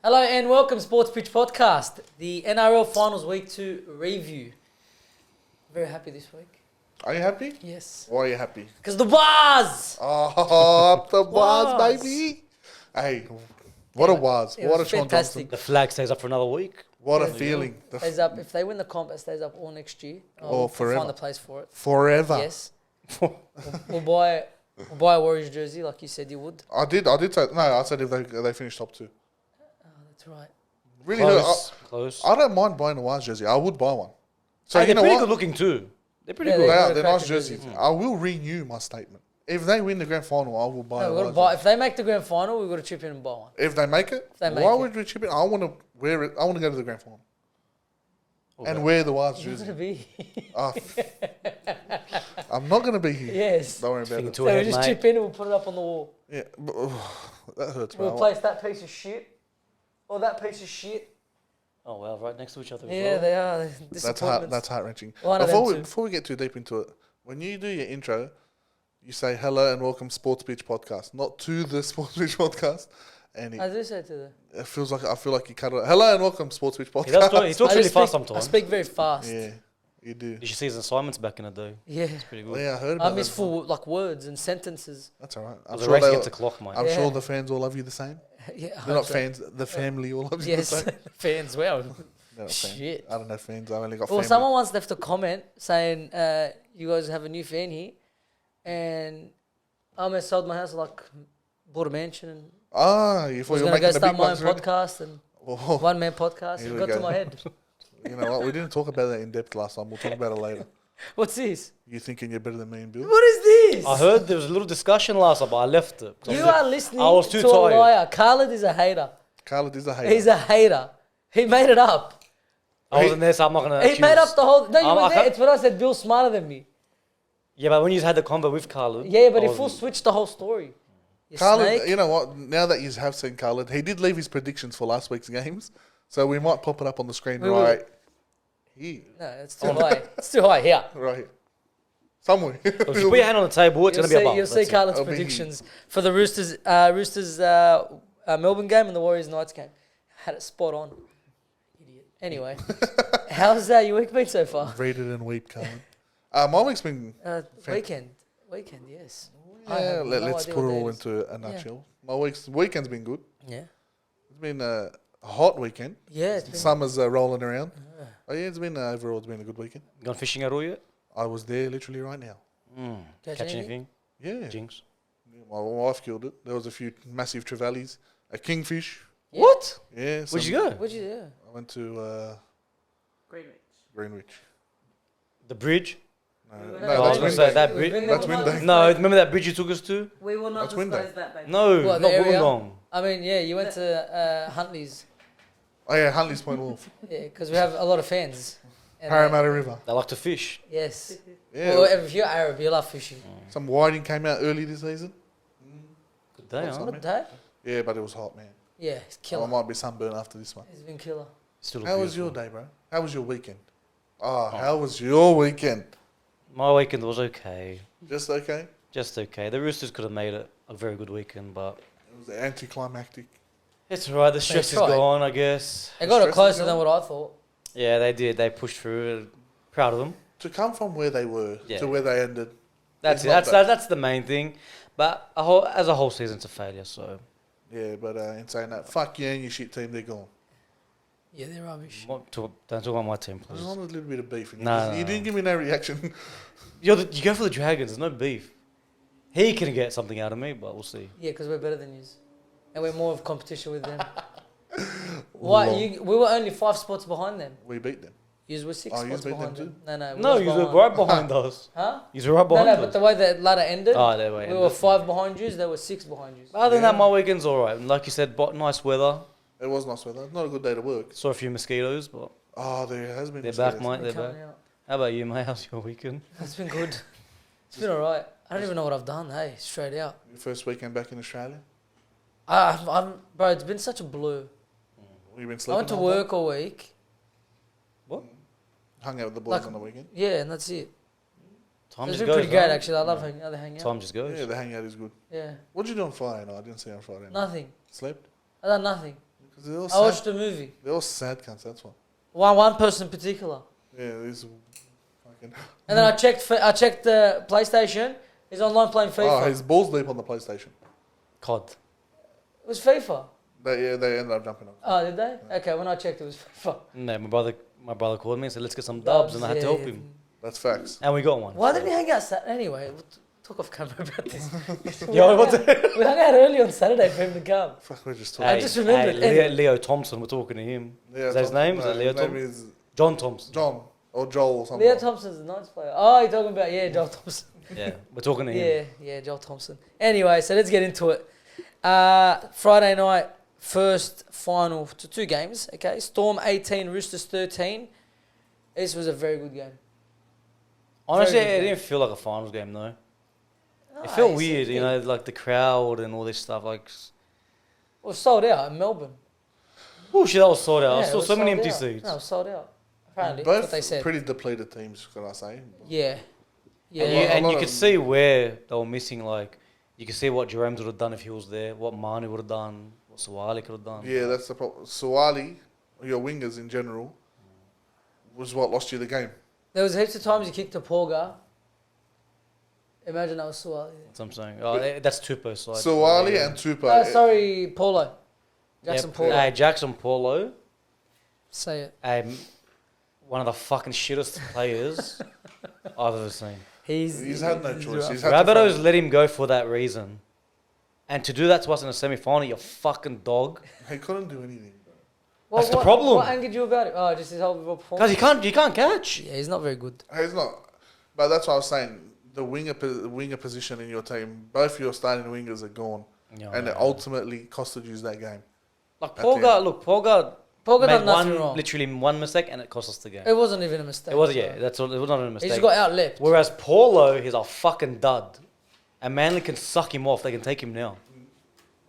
Hello and welcome, Sports Pitch Podcast, the NRL Finals Week 2 review. Very happy this week. Are you happy? Yes. Why are you happy? Because the bars! Oh, up the bars, Waz. baby. Hey, what a was. It What a was Sean fantastic. Johnson. The flag stays up for another week. What a Yeah. feeling. Stays up. If they win the comp, it stays up all next year. Or forever. Find a place for it. Forever. Yes. We'll buy a Warriors jersey like you said you would. I did say, no, I said if they finish top 2. Oh, that's right. Really, Close. I don't mind buying a Waz jersey. I would buy one. So, Hey, you they're know pretty what? good looking too. They're pretty Yeah, good. They're nice cracking jerseys. jerseys. I will renew my statement. If they win the grand final, I will buy No, a we've got to Waz buy. jersey. If they make the grand final, we've got to chip in and buy one. If they make it, they make why it. would we chip it? I want to wear it. I want to go to the grand final Okay. and wear the Waz You're going to jersey. be. Oh, I'm not going to be here. Yes. Don't worry about Thinking it. too So we ahead, just mate. chip in and we'll put it up on the wall. Yeah, but, that hurts, We'll bro. replace that piece of shit. Or that piece of shit. Oh well, right next to each other. as Yeah, well. they are. That's heart wrenching. One of them too. Before we get too deep into it, when you do your intro, you say hello and welcome Sports Pitch Podcast, not to the Sports Pitch Podcast. And I do say to them. it feels like I feel like you cut it. Hello and welcome Sports Pitch Podcast. He does talk, he talks I really just fast speak- I sometimes. speak very fast. Yeah, you do. You should see his assignments back in the day. Yeah. Pretty Oh, good. yeah, I heard I about miss that. full like words and sentences. That's all right. It was a race against the clock, mate. I'm Yeah. sure the fans all love you the same. Yeah, I They're hope not so. fans. The family all love you Yes, the same. fans. Well, They're not fans. Shit. I don't know fans. I've only got well, family. someone once left a comment saying, "You guys have a new fan here," and I almost sold my house, like bought a mansion, and You I thought was you were going to go making the start big my own bucks already? podcast and Oh, one man podcast. Here It we got to go. my head. you know what? We didn't talk about that in depth last time. We'll talk about it later. What's this? You thinking you're better than me and Bill? What is this? I heard there was a little discussion last time, but I left it. 'Cause You I are was- listening I was too to a tired. liar. Khaled is a hater. Khaled is a hater. He's a hater. He made it up. I wasn't there, so I'm not going to He made up the whole. No, you were I there. can't- It's what I said. Bill's smarter than me. Yeah, but when you had the convo with Khaled... Yeah, but I he full wasn't- switched the whole story. You Khaled, snake. you know what? Now that you have seen Khaled, he did leave his predictions for last week's games, so we might pop it up on the screen We will. right here. No, it's too high. It's too high here. Right here. Somewhere. If you put your hand on the table, it's going to be above. You'll see That's it. Khaled's It'll be- predictions for the Roosters Melbourne game and the Warriors Knights game. Had it spot on. Idiot. Anyway, how's your week been so far? Read it and weep, Khaled. My week's been... Weekend, yes. I Yeah, have no let's idea put what it day all it is. into a nutshell. My weekend's been good. Yeah, It's been a hot weekend. yeah. It's been, Summer's rolling around. Oh yeah, it's been overall. It's been a good weekend. Gone fishing at all yet? I was there literally right now. Catch Catch anything? anything? Yeah, Jinx. my wife killed it. There was a few massive trevallies, a kingfish. Yeah. What? Yeah, Where'd you go? What'd you do? I went to Greenwich. The bridge? No, We were no, not I was that's going to Winday. say that We've bridge. been That's there Winday. before. No, remember that bridge you took us to? We will not That's window. disclose that, baby. No, What, not the area? Wollongong. I mean, yeah, you went to Huntley's. Oh yeah, Huntley's Point Wolf, Yeah, because we have a lot of fans. And, Parramatta River. They like to fish. yes. Yeah, Well, if you're Arab, you love fishing. some whiting came out early this season. Good day, huh? What day? Yeah, but it was hot, man. Yeah, it's I killer. might be sunburned after this one. It's been killer. Still How was your beautiful. day, bro? How was your weekend? How was your weekend? My weekend was okay. Just okay? Just okay. The Roosters could have made it a very good weekend, but It was anticlimactic. it's alright. The stress is tried. gone, I guess. It got it Stress is closer than gone. what I thought. Yeah, they did. They pushed through. Proud of them. To come from where they were Yeah. to where they ended. That's It's it. not That's bad. that's the main thing. But as a whole season's a failure. So Yeah, but in saying that, fuck you and your shit team, they're gone. Yeah, they're rubbish. don't talk about my team, I please. want a little bit of beef. In you. Nah, You nah, didn't give me no reaction. You go for the Dragons. There's no beef. He can get something out of me, but we'll see. Yeah, because we're better than you. And we're more of competition with them. Why? Lol. We were only 5 spots behind them. We beat them. Yous were 6 Oh, yous spots beat them behind too? them. No, we No, was you were behind. right behind us. Huh? You were right No, behind but us. the way the ladder ended, Oh, there we we were 5 behind yous, there were 6 behind yous. Other than Yeah. that, my weekend's alright. Like you said, nice weather. It was nice weather. Not a good day to work. Saw a few mosquitoes, but Oh, there has been they're back, mosquitoes. mate. They're Coming back. out. How about you, mate? How's your weekend? It's been good. It's been alright. I don't even know what I've done, hey, straight out. Your first weekend back in Australia? Bro, it's been such a blur. You've been I sleeping went to all day? work all week. Hung out with the boys Like- on the weekend? Yeah, and that's it. Time It's just been goes. pretty great, huh? actually. I love hanging out. Time just goes. Yeah, the hangout is good. Yeah, What did you do on Friday night? I didn't see you on Friday night. nothing. Slept? I done nothing. 'Cause they're all I sad. watched the movie. They're all sad cunts. That's why. One person in particular. Yeah, these fucking. And then I checked the PlayStation. He's online playing FIFA. Oh, his balls deep on the PlayStation. COD. It was FIFA. They ended up jumping on. Oh, did they? Okay, when I checked, it was FIFA. No, my brother called me and said, let's get some dubs, and I had to help him. That's facts. And we got one. Why didn't we hang out Saturday? Anyway, we'll talk off camera about this. Yo, what the- We hung out early on Saturday for him to come. Fuck, we're just I talking. just remembered. Leo Thompson, we're talking to him. Yeah, Is that his name? Is that Leo his name Thompson? is John Thompson. John or Joel or something. Leo Thompson's a nice player. Oh, you're talking about, Joel Thompson. Yeah, we're talking to him. Yeah, Joel Thompson. Anyway, so let's get into it. Friday night, first final to 2 games. Okay, Storm 18, Roosters 13. This was a very good game. Honestly, Very it good didn't feel like a finals game, though. Oh, It felt it's- weird, you know, like the crowd and all this stuff. Like, It was sold out in Melbourne. oh shit, that was sold out. I Yeah, it saw was so many sold empty out. seats. No, it was sold out. Apparently, that's what Both they said. pretty depleted teams, can I say? Yeah. Yeah. And you, A and lot you of could them- see where they were missing. Like, you could see what Jerome's would have done if he was there, what Manu would have done, what Sawali could have done. Yeah, that's the problem. Sawali, your wingers in general, was what lost you the game. There was heaps of times you kicked a Porga. Imagine that was Suwali. That's what I'm saying. Oh, that's Tupou side. Sawali Yeah. and Tupa. Oh, sorry, Paulo. Jackson Yep. Paulo. Jackson Paulo. Say it. One of the fucking shittest players I've ever seen. He's had no choice. rough. He's had to Rabbitohs find- let him go for that reason. And to do that to us in a semi-final, you fucking dog. He couldn't do anything, bro. That's the problem. What angered you about it? Oh, just his whole performance. Because you can't catch. Yeah, he's not very good. He's not. But that's what I was saying. The winger position in your team, both your starting wingers are gone. Yeah, And it ultimately costed you that game. like At Porga, look, Porga Porga made done nothing one, wrong. literally one mistake and it cost us the game. It wasn't even a mistake. It was, so. yeah, that's all. It was not a He mistake. just got outleapt. Whereas Paulo, he's a fucking dud. And Manly can suck him off. They can take him now.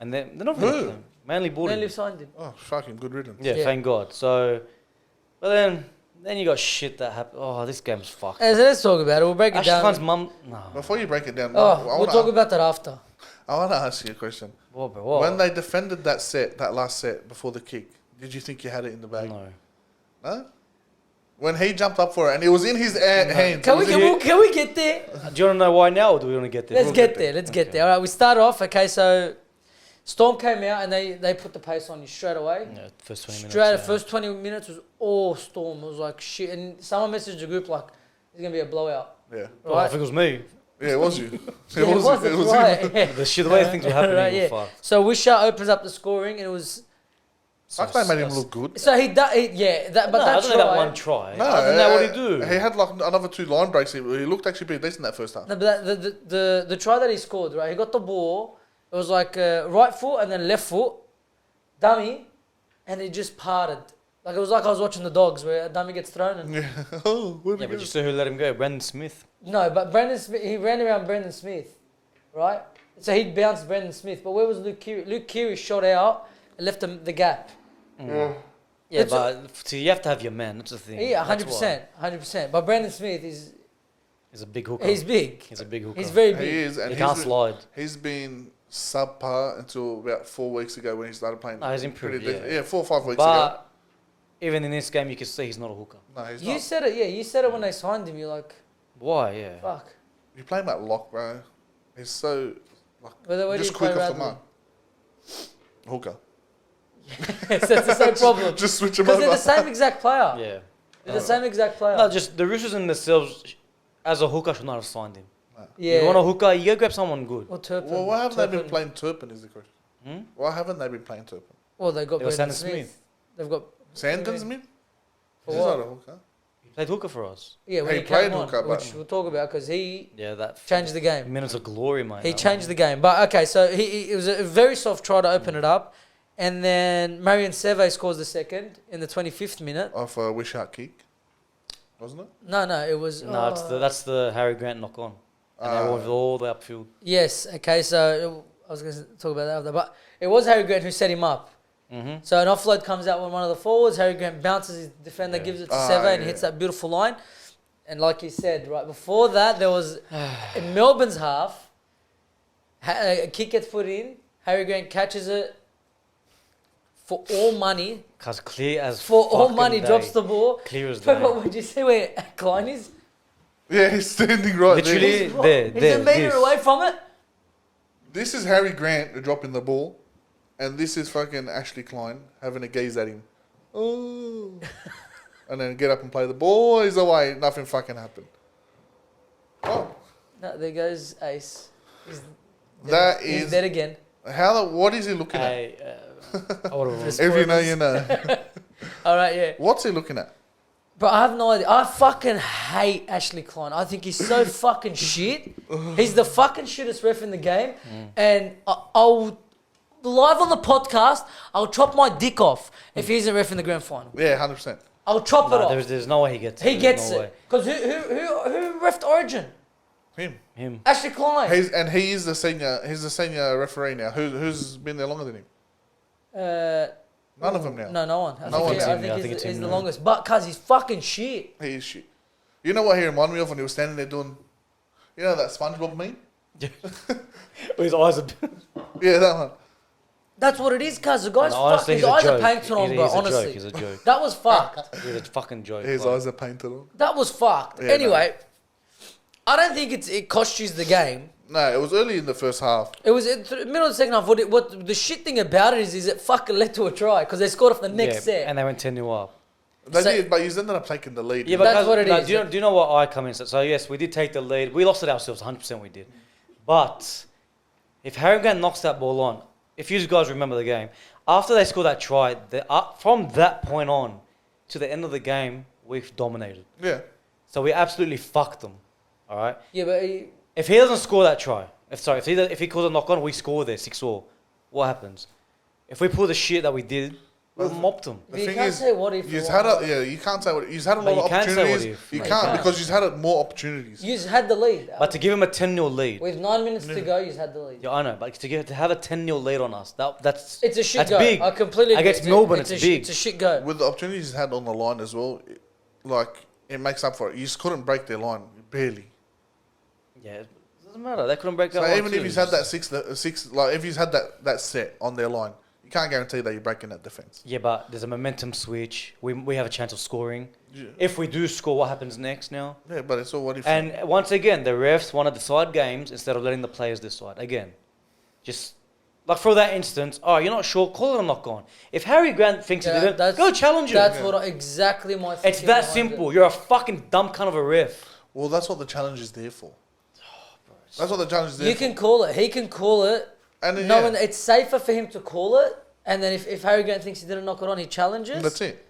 And they're not Who? really him. Manly bought him. Manly signed him. Oh, fucking good riddance. Yeah, Yeah. thank God. So, but then you got shit that happened. Oh, this game's fucked. Hey, so let's talk about it. We'll break it Ashley Khan's down. mum. No. Before you break it down, Oh, we'll talk about that after. I want to ask you a question. What, bro? What? When they defended that last set before the kick, did you think you had it in the bag? No. No? When he jumped up for it and it was in his hands. Can it we, was in- can we get there? Do you want to know why now, or do we want to get there? Let's We'll get get there. there. Let's get Okay. there. All right, we start off. Okay, so Storm came out and they put the pace on you straight away. Yeah, first 20 minutes. Straight, the yeah. first 20 minutes was all Storm. It was like shit. And someone messaged the group like, it's going to be a blowout. Yeah. Oh, I Right? think it was me. Yeah, it was you. Yeah, it was, you. that's right. Yeah. The shit, the way things were happening, Right, were yeah. fucked. So Wisha opens up the scoring and it was... Fuck, they made him look good. So he yeah, that, but no, that other than that try... one try. No, other than that, what did he do? He had like another 2 line breaks. He looked actually pretty decent that first half. No, but the try that he scored, right? He got the ball. It was like right foot and then left foot, dummy, and it just parted. Like it was like I was watching the Dogs where a dummy gets thrown. And Yeah. Oh, where Yeah, we but go? you saw who let him go? Brandon Smith. no, but Brendan Smith, he ran around Brendan Smith, right? So he bounced Brendan Smith. But where was Luke Keary? Luke Keary shot out and left him the gap. Yeah. Yeah, It's but see, you have to have your man. That's the thing. Yeah, That's 100%, 100%. But Brendan Smith is He's a big hooker. he's big. He's a big hooker. He's very He big. is, He and can't slide. he's been subpar until about 4 weeks ago when he started playing. No, he's improved, pretty yeah. decent. 4 or 5 weeks ago. But even in this game, you can see he's not a hooker. No, he's You not. said it, yeah. You said it when they signed him. You're like, Why? Yeah. fuck. You play him at lock, bro. He's so like Where do just you play quick off the Radley? mark. Hooker. That's the same problem. Just switch him Because over. they're the same exact player. Yeah. They're the same exact player. No, just the Roosters in themselves, as a hooker, should not have signed him. yeah. You want a hooker, you go grab someone good. Or Turpin. Well, why haven't they been Turpin. playing Turpin is the question. Hmm? Why haven't they been playing Turpin? Well, they got They got Brendan Sandon Smith. Smith. They've got Sandon's mid? For He's what? not a hooker. He played hooker for us. yeah when He he played came on, hooker, but- which we'll talk about because he Yeah, that changed the game. minutes of glory, mate. He that changed one. the game. But okay, so it was a very soft try to open it up, and then Marion Seve scores the second in the 25th minute. Off a wish out kick. Wasn't it? No, it was. No, that's the Harry Grant knock on. And they were all the upfield. Yes. Okay, so I was going to talk about that after, but it was Harry Grant who set him up. Mm-hmm. So an offload comes out with one of the forwards. Harry Grant bounces his defender, Yeah. gives it to Seve, and hits that beautiful line. And like you said, right before that, there was in Melbourne's half, a kick gets put in. Harry Grant catches it, for all money. Cause clear as For all fucking money, day. drops the ball. Clear as Bro, day. what would you see where Klein is? Yeah, he's standing right Literally. there. He's There, a metre this. away from it. This is Harry Grant dropping the ball, and this is fucking Ashley Klein having a gaze at him. Oh. And then get up and play the ball. He's away. Nothing fucking happened. Oh, No, there goes Ace. He's that he's is dead again. what is he looking at? I would've- Just- If you know, you know. All right, yeah. What's he looking at? But I have no idea. I fucking hate Ashley Klein. I think he's so fucking shit. He's the fucking shittest ref in the game. And I'll, live on the podcast, I'll chop my dick off if he isn't ref in the grand final. Yeah, 100%. I'll chop it Nah, off. there's no way he gets it. He gets There's no it. Because who refed Origin? Him. way. Him. Ashley Klein. He's the senior referee now. Who's been there longer than him? None of them now. No one. I No one's think, in I there. think it's he's him the now. longest. But cuz he's fucking shit. He is shit. You know what he reminded me of when he was standing there doing, you know that SpongeBob meme? His eyes are. Yeah, that one. That's what it is, cuz the guy's honestly, fucking, his he's a eyes are joke. painted on, He's bro, a joke, honestly. he's a joke. That was fucked. He's a fucking joke. His like. eyes are painted on. That was fucked. Yeah, Anyway, I don't think it cost you the game. No, it was early in the first half. It was in the middle of the second half. What the shit thing about it is it fucking led to a try because they scored off the next set. And they went 10-0 up. They So- did, but you ended up taking the lead. Yeah, but That's cause- what it no, is. Do you know what I come in? So yes, we did take the lead. We lost it ourselves, 100% we did. But if Harry Grant knocks that ball on, if you guys remember the game, after they scored that try, from that point on to the end of the game, we've dominated. Yeah. So we absolutely fucked them. All right. Yeah, but If he doesn't score that try, if he calls a knock on, we score there 6-4. What happens? If we pull the shit that we did, we'll mop them. The you thing can't is, say what if. you or had what. you can't say what. You've had a But lot of you can say what opportunities. if. You No, you can't can't. because you've had more opportunities. You had the lead. But to give him a 10-0 lead, With 9 minutes to go, you had the lead. yeah, I know. But to have a 10-0 lead on us, that's It's a shit that's go. big. I completely agree. Against Melbourne, it's a big. It's a shit go. With the opportunities he's had on the line as well, it makes up for it. You just couldn't break their line, barely. Yeah, it doesn't matter. They couldn't break So that line even too. if he's had that six, like if he's had that set on their line, you can't guarantee that you're breaking that defense. Yeah, but there's a momentum switch. We have a chance of scoring. Yeah, If we do score, what happens next now? yeah, but it's all what if. And once again, the refs want to decide games instead of letting the players decide. Again, just like for that instance, oh, you're not sure, call it a knock on. If Harry Grant thinks he didn't, go challenge him. That's what exactly my. It's thinking that behind simple. it. You're a fucking dumb kind of a ref. well, that's what the challenge is there for. That's what the challenge is there You for. can call it. He can call it. And then, Knowing yeah, it's safer for him to call it, and then if Harry Grant thinks he didn't knock it on, he challenges. that's it.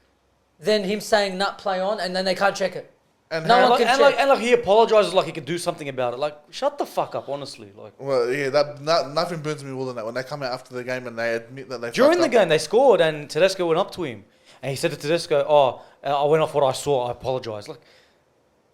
Then him saying nut play on, and then they can't check it. And No Harry- one can check. And like he apologizes like he could do something about it. Like, shut the fuck up, honestly. Like well, yeah, nothing burns me more than that when they come out after the game and they admit that they during fucked the up. game, they scored, and Tedesco went up to him, and he said to Tedesco, "Oh, I went off what I saw. I apologize." Like,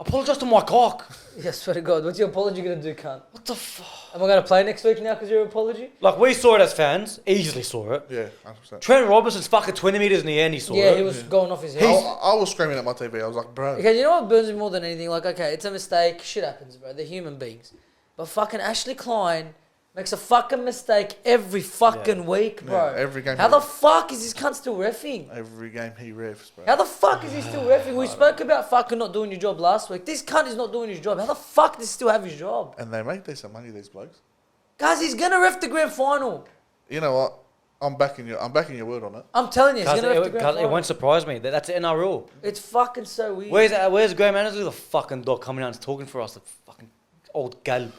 apologize to my cock. Yeah, swear to God, what's your apology gonna do, cunt? What the fuck? Am I gonna play next week now because your apology? Like, we saw it as fans, easily saw it. Yeah, 100%. Trent Robinson's fucking 20 meters in the end, he saw Yeah, it. he was going off his I, head. I was screaming at my TV. I was like, bro. Okay, you know what burns me more than anything? Like, okay, it's a mistake. Shit happens, bro. They're human beings. But fucking Ashley Klein makes a fucking mistake every fucking week, bro. Yeah, every game How he the refs. fuck is this cunt still reffing? Every game he refs, bro. How the fuck is he still reffing? We spoke about fucking not doing your job last week. This cunt is not doing his job. How the fuck does he still have his job? And they make decent money, these blokes. Guys, he's gonna ref the grand final. You know what? I'm backing your word on it. I'm telling you, he's Cause gonna ref the it, grand cause it final. won't surprise me. That's the NRL. It's fucking so weird. Where's Graham Annesley, the fucking dog, coming out and talking for us, the fucking old gal.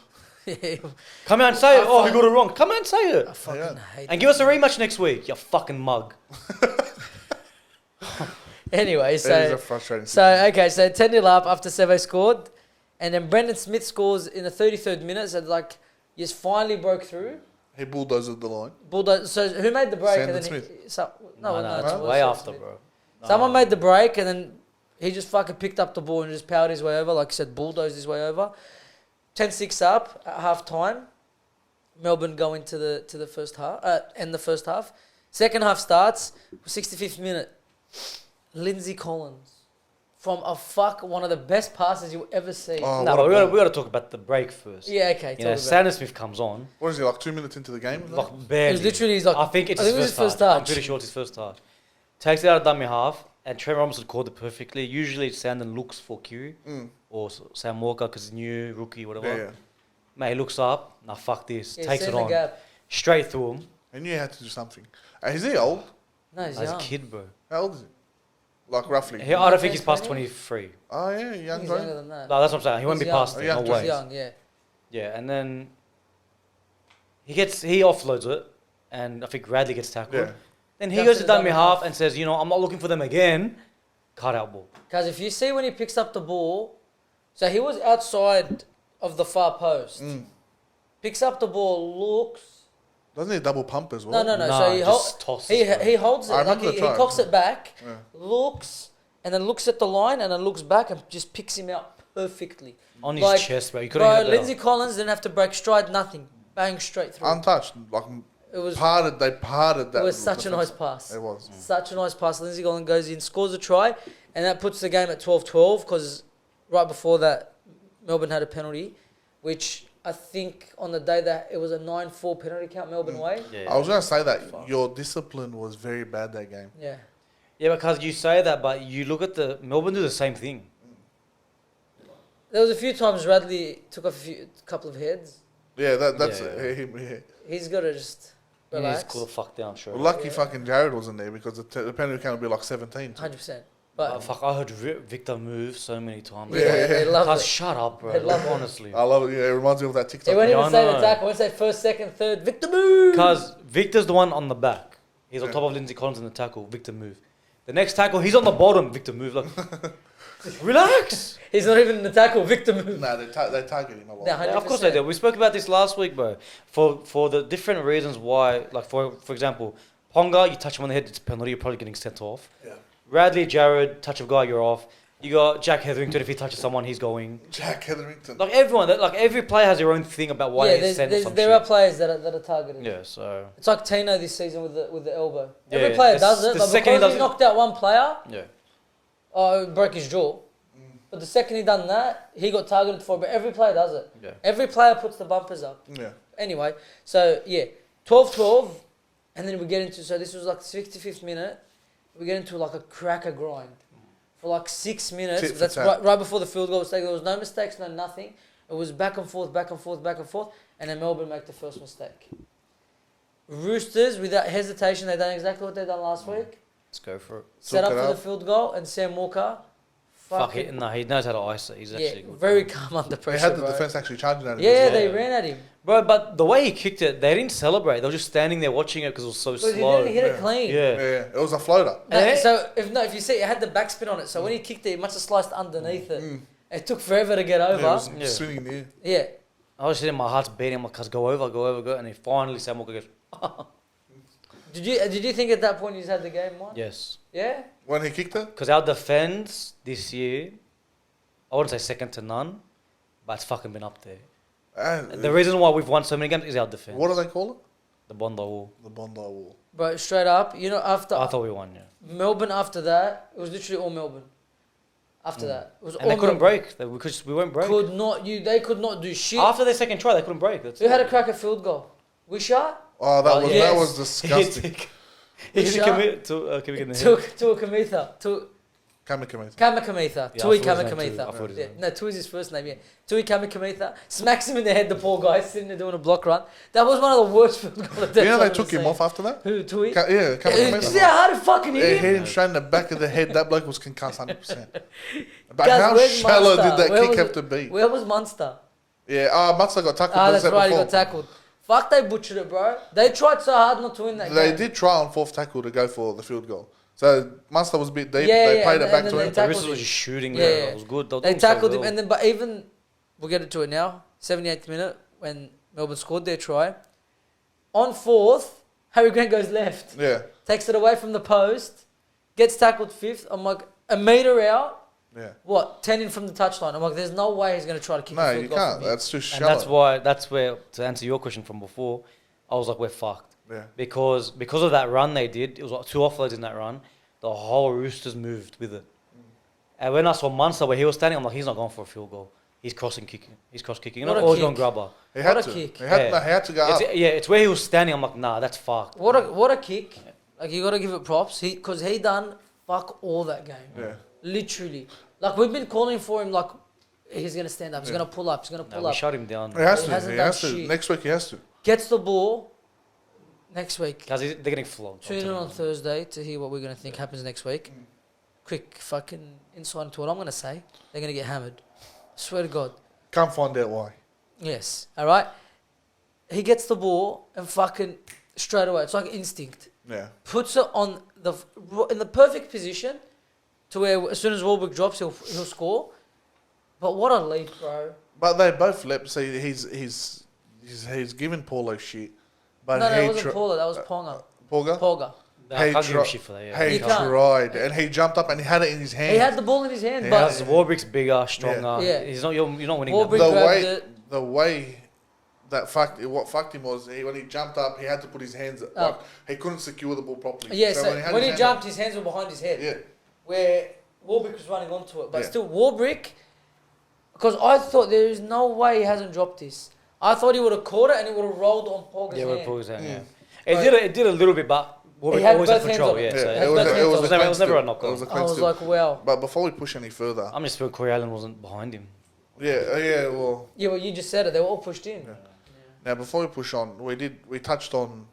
Come out and say it. Oh, he got it wrong. Come out and say I it. fucking Yeah. hate And give us a rematch next week, you fucking mug. Anyway, It is a so frustrating. okay, so 10-0 up after Sevo scored, and then Brendan Smith scores in the 33rd minute. So like, just finally broke through. He bulldozed the line. Bulldozer. So who made the break? Sandon and then Smith. No, it's it was way Sandon after, Smith. bro. Someone made the break, and then he just fucking picked up the ball and just powered his way over. Like I said, bulldozed his way over. 10-6 up at half time. Melbourne go into the first half, end the first half. Second half starts, 65th minute. Lindsay Collins, from a fuck, one of the best passes you'll ever see. Oh, No, what but a we ball. got to talk about the break first. Yeah, okay. You know, talk about Sanders Smith comes on. What is he, like 2 minutes into the game? Like it. barely. It was literally his, like, I think it's I think it was his his first first touch. I'm touch. pretty sure it's his first touch. Takes it out of dummy half, and Trent Robinson called it perfectly. Usually Sandon looks for Q or Sam Walker because he's new, rookie, whatever. Yeah, yeah. Mate, he looks up. Nah, fuck this. Yeah, Takes see it the on. gap. Straight through him. He knew he had to do something. Is he old? No, he's As a young. kid, bro. How old is he? Like roughly? I don't think he's past 20. 23. Oh, yeah, I think young he's bro. younger than that. No, that's what I'm saying. He won't He's be young. past Oh, it. young No too. He's way. young, yeah. Yeah, and then he offloads it, and I think Radley gets tackled. Yeah. Then he Jumps goes to to the dummy dummy half half. and says, you know, I'm not looking for them again. Cut out ball. Because if you see when he picks up the ball, so he was outside of the far post. Picks up the ball, looks. Doesn't he double pump as well? No. Nah, So he just tosses, bro. he holds it. I Like remember he the try. cocks it back, Yeah. looks, and then looks at the line, and then looks back and just picks him out perfectly. On his Like, chest, bro. You couldn't Bro, hit it better. Lindsay Collins didn't have to break stride, nothing. Bang straight through. Untouched. Like, It was they parted that. it was such a defense. nice pass. It was. Such a nice pass. Lindsay Collins goes in, scores a try, and that puts the game at 12-12 because right before that, Melbourne had a penalty, which I think on the day that it was a 9-4 penalty count Melbourne way. Yeah, I was going to say that your discipline was very bad that game. Yeah. yeah, because you say that, but you look at the Melbourne do the same thing. There was a few times Radley took off a couple of heads. Yeah, that's Yeah. him. Yeah. He's got to just He relax. needs to cool the fuck down, sure. Well, lucky Yeah. fucking Jared wasn't there because the penalty count would be like 17. 100%. But Fuck, I heard Victor move so many times. yeah, they love Cuz it. shut up, bro. They love Like, it. honestly. I love it. Yeah, it reminds me of that TikTok. They won't Yeah, even I say the know. tackle. Won't say first, second, third. Victor move. Because Victor's the one on the back. He's on Yeah. top of Lindsay Collins in the tackle. Victor move. The next tackle, he's on the bottom. Victor move. Like, relax. He's not even in the tackle. Victor move. No, they target him a lot. Yeah, Yeah, of course they 100%. did. We spoke about this last week, bro. For the different reasons why, like for example, Ponga, you touch him on the head, it's a penalty. You're probably getting sent off. Yeah. Radley, Jared, touch of guy, you're off. You got Jack Hetherington. If he touches someone, he's going. Jack Hetherington. Like everyone, like every player has their own thing about why Yeah, he's sent some there shit. are players that are targeted. Yeah, so It's like Tino this season with the elbow. Yeah, Every yeah. player The does s- it, the but second he because does he it- knocked out one player, yeah, it broke his jaw. But the second he done that, he got targeted for it. But every player does it. yeah. Every player puts the bumpers up. Yeah. Anyway, so yeah, 12-12, and then we get into, so this was like the 65th minute, we get into like a cracker grind. For like 6 minutes, Tit for that's tat. right before the field goal was taken. There was no mistakes, no nothing. It was back and forth, back and forth, back and forth, and then Melbourne make the first mistake. Roosters, without hesitation, they done exactly what they done last week. Let's go for it. Set Took up it for the out. field goal, and Sam Walker, Fuck it. No, he knows how to ice it. He's yeah, actually good. very calm under They pressure, had the bro. defense actually charging at him. Yeah, as well. they Yeah. ran at him. Bro, but the way he kicked it, they didn't celebrate. They were just standing there watching it because it was so Because he slow. didn't hit it Yeah. clean. Yeah. Yeah, it was a floater. No, Eh? so if you see, it had the backspin on it. So when he kicked it, he must have sliced underneath it. It took forever to get Yeah, over. it was Yeah. swinging in the air. Yeah. I was sitting, my heart's beating. I'm like, cuz go over, go. And he finally, Sam Walker goes, Did you think at that point you just had the game won? yes. Yeah. When he kicked it, Because our defense this year, I wouldn't say second to none, but it's fucking been up there. The reason why we've won so many games is our defense. what do they call it? The Bondi Wall. The Bondi Wall. But straight up, you know, after I thought we won, yeah. Melbourne, after that, it was literally all Melbourne. After that, it was And all they couldn't Melbourne. break. We won't break. They could not do shit. After their second try, they couldn't break. That's Who had a it. cracker field goal? Wisha? Oh, that Oh, was yes. that was disgusting. He Wisha? commit to can we get in the To head? a Kamitha. To Kamikaze. Kamikamitha. Yeah, Tui I thought his name too. I Kamikamitha. thought his Yeah. name. No, Tui's his first name, yeah. Tui Kamikamitha. Smacks him in the head, the poor guy sitting there doing a block run. That was one of the worst field goal attempts You know I've they ever took him seen. off after that? Who, Tui? Yeah, Did you see Kamikaze. how hard it fucking It hit him? hit him straight in the back of the head. That bloke was concussed 100%. But Guys, how where's shallow Munster? did that Where kick was have it? to be? Where was Munster? Yeah, Munster got tackled. Ah, but that's that right, he before. got tackled. Fuck, they butchered it, bro. They tried so hard not to win that They game. did try on fourth tackle to go for the field goal. So Munster was a bit deep. Yeah, they yeah, played and it back then to they him. The tackled Roosters him. was just shooting Yeah, there. yeah. It was good. They tackled him, and then, but even, we'll get into it now, 78th minute, when Melbourne scored their try. On fourth, Harry Grant goes left. Yeah, Takes it away from the post, gets tackled fifth. I'm like, a metre out, yeah. 10 in from the touchline. I'm like, there's no way he's going to try to kick a No, field you goal can't. from here. That's too And shallow. that's where, to answer your question from before, I was like, we're fucked. Yeah. Because of that run they did, it was like 2 offloads in that run, the whole Roosters moved with it. And when I saw Munster where he was standing, I'm like, he's not going for a field goal. He's cross kicking. You What know, a or he's kick. going grabber. He had What to. a kick. He had, Yeah. no, he had to go up. It's where he was standing. I'm like, nah, that's fucked. What a kick. Like, you got to give it props. Because he done fuck all that game. Yeah. Literally. Like, we've been calling for him, like, he's going to stand up. He's Yeah. going to pull up. He's going to Nah, pull we up. shut him down. He has He to. hasn't He done has to. shit. Next week he has to. Gets the ball next week. Guys, they're getting flogged. Tune in on Thursday to hear what we're going to think happens next week. Quick fucking insight into what I'm going to say. They're going to get hammered. Swear to God. Can't find out why. Yes. All right. He gets the ball and fucking straight away. It's like instinct. Yeah. Puts it on in the perfect position to where as soon as Warburg drops, he'll score. But what a leap, bro. But they both leapt. So he's given Paulo shit. But No, he it wasn't Paula. That was Ponga. Porga? Porga. Nah, I can't give him shit for that. Yeah. He You can't. tried, and he jumped up and he had it in his hand. He had the ball in his hand, Yeah. but Because Warbrick's bigger, stronger. Yeah. He's not. You're not winning. Warbrick that. grabbed the way that what fucked him was when he jumped up, he had to put his hands up. Like, he couldn't secure the ball properly. Yeah, so had when his he hand jumped, up- his hands were behind his head. yeah, Where Warbrick was running onto it. But Yeah. still, Warbrick, because I thought there is no way he hasn't dropped this. I thought he would have caught it and it would have rolled on Pogga's Yeah, hand. with Paul's hand. Mm. Yeah. It did a little bit, but Warbrick had always had both hands control. on Yeah, it. yeah. so Had It was, both a, it hands was, on a it. never- clean it was never a steal. knock It was a on. I clean was steal. like, wow. But before we push any further, I'm just feeling Corey Allen wasn't behind him. yeah, well, Yeah, well, you just said it. They were all pushed in. Yeah. now before we push on, we touched on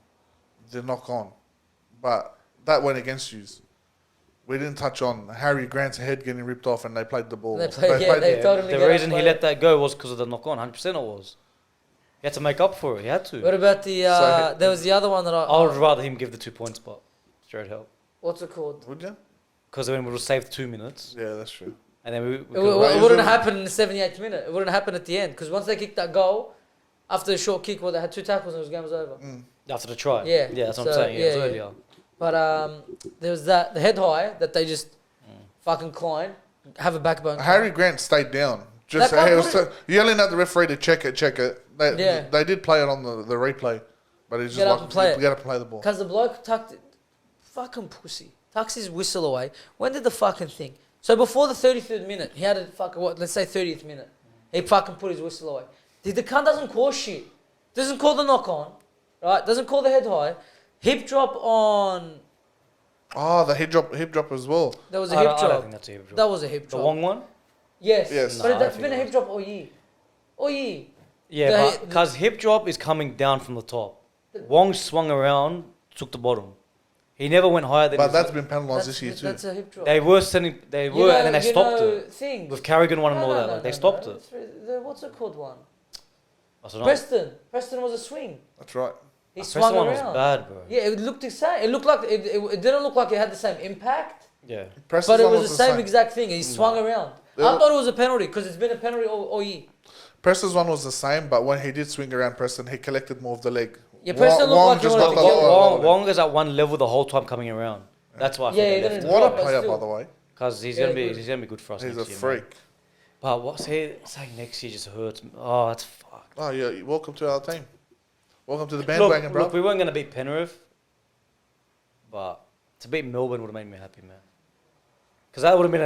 the knock on, but that went against you. We didn't touch on Harry Grant's head getting ripped off, and they played the ball. They told him to The get reason up, he play let it. that go was because of the knock on. 100% it was. He had to make up for it. He had to. What about the? So- There was the other one that I would rather him give the 2 points, but straight help. What's it called? Would you? Because then we would have saved 2 minutes, Yeah, that's true. and then we It, could it Right, wouldn't is it- happen in the 78th minute. It wouldn't happen at the end because once they kicked that goal, after the short kick, well, they had 2 tackles and the game was over. Mm. after the try. Yeah. yeah, that's what I'm So, saying. Yeah, it was yeah, earlier. But there was the head high that they just fucking Klein have a backbone. Harry Grant stayed down. Just That guy he was put yelling at the referee to check it. Yeah. They did play it on the replay, but he's just Get up like, and play it. get up and play the ball. Because the bloke fucking pussy, tucks his whistle away. When did the fucking thing? So before the 33rd minute, he had a fucking, let's say 30th minute. He fucking put his whistle away. The cunt doesn't call shit. Doesn't call the knock on, right? Doesn't call the head high. Hip drop on, Oh, the hip drop as well. there was a I hip don't- I don't drop. think that's a hip drop. That was a hip The drop. Wong one? Yes. Yes. But Nah, I that's think been a it hip was. drop all year. All year. Yeah, The- because hip drop is coming down from the top. Wong swung around, took the bottom. He never went higher than. But his- that's been penalised this year too. That's a hip drop. They were sending. They You were, know- and then they you stopped know it Things. with Carrigan one and all that. Like, they stopped no. it. What's it called one? I said, no. Preston was a swing. That's right. He That swung first one around. was bad, bro. Yeah, it looked the same. It looked like it didn't look like it had the same impact, Yeah. Preston's but it one was the same exact thing. He swung around. There I wa- thought it was a penalty because it's been a penalty all year. Preston's one was the same, but when he did swing around Preston, he collected more of the leg. Yeah, Preston looked like he just wanted got to the get Wong, Wong is at one level the whole time coming around. That's why I Yeah, he think they didn't- left What a but player, still. by the way. because he's Yeah, gonna be good. he's gonna be good for us. He's a next year, freak. man. But what's he saying next year just hurts me. Oh, that's fucked. Oh yeah, welcome to our team. Welcome to the bandwagon, Look, bro. we weren't gonna beat Penrith, but to beat Melbourne would have made me happy, man. Because that would have been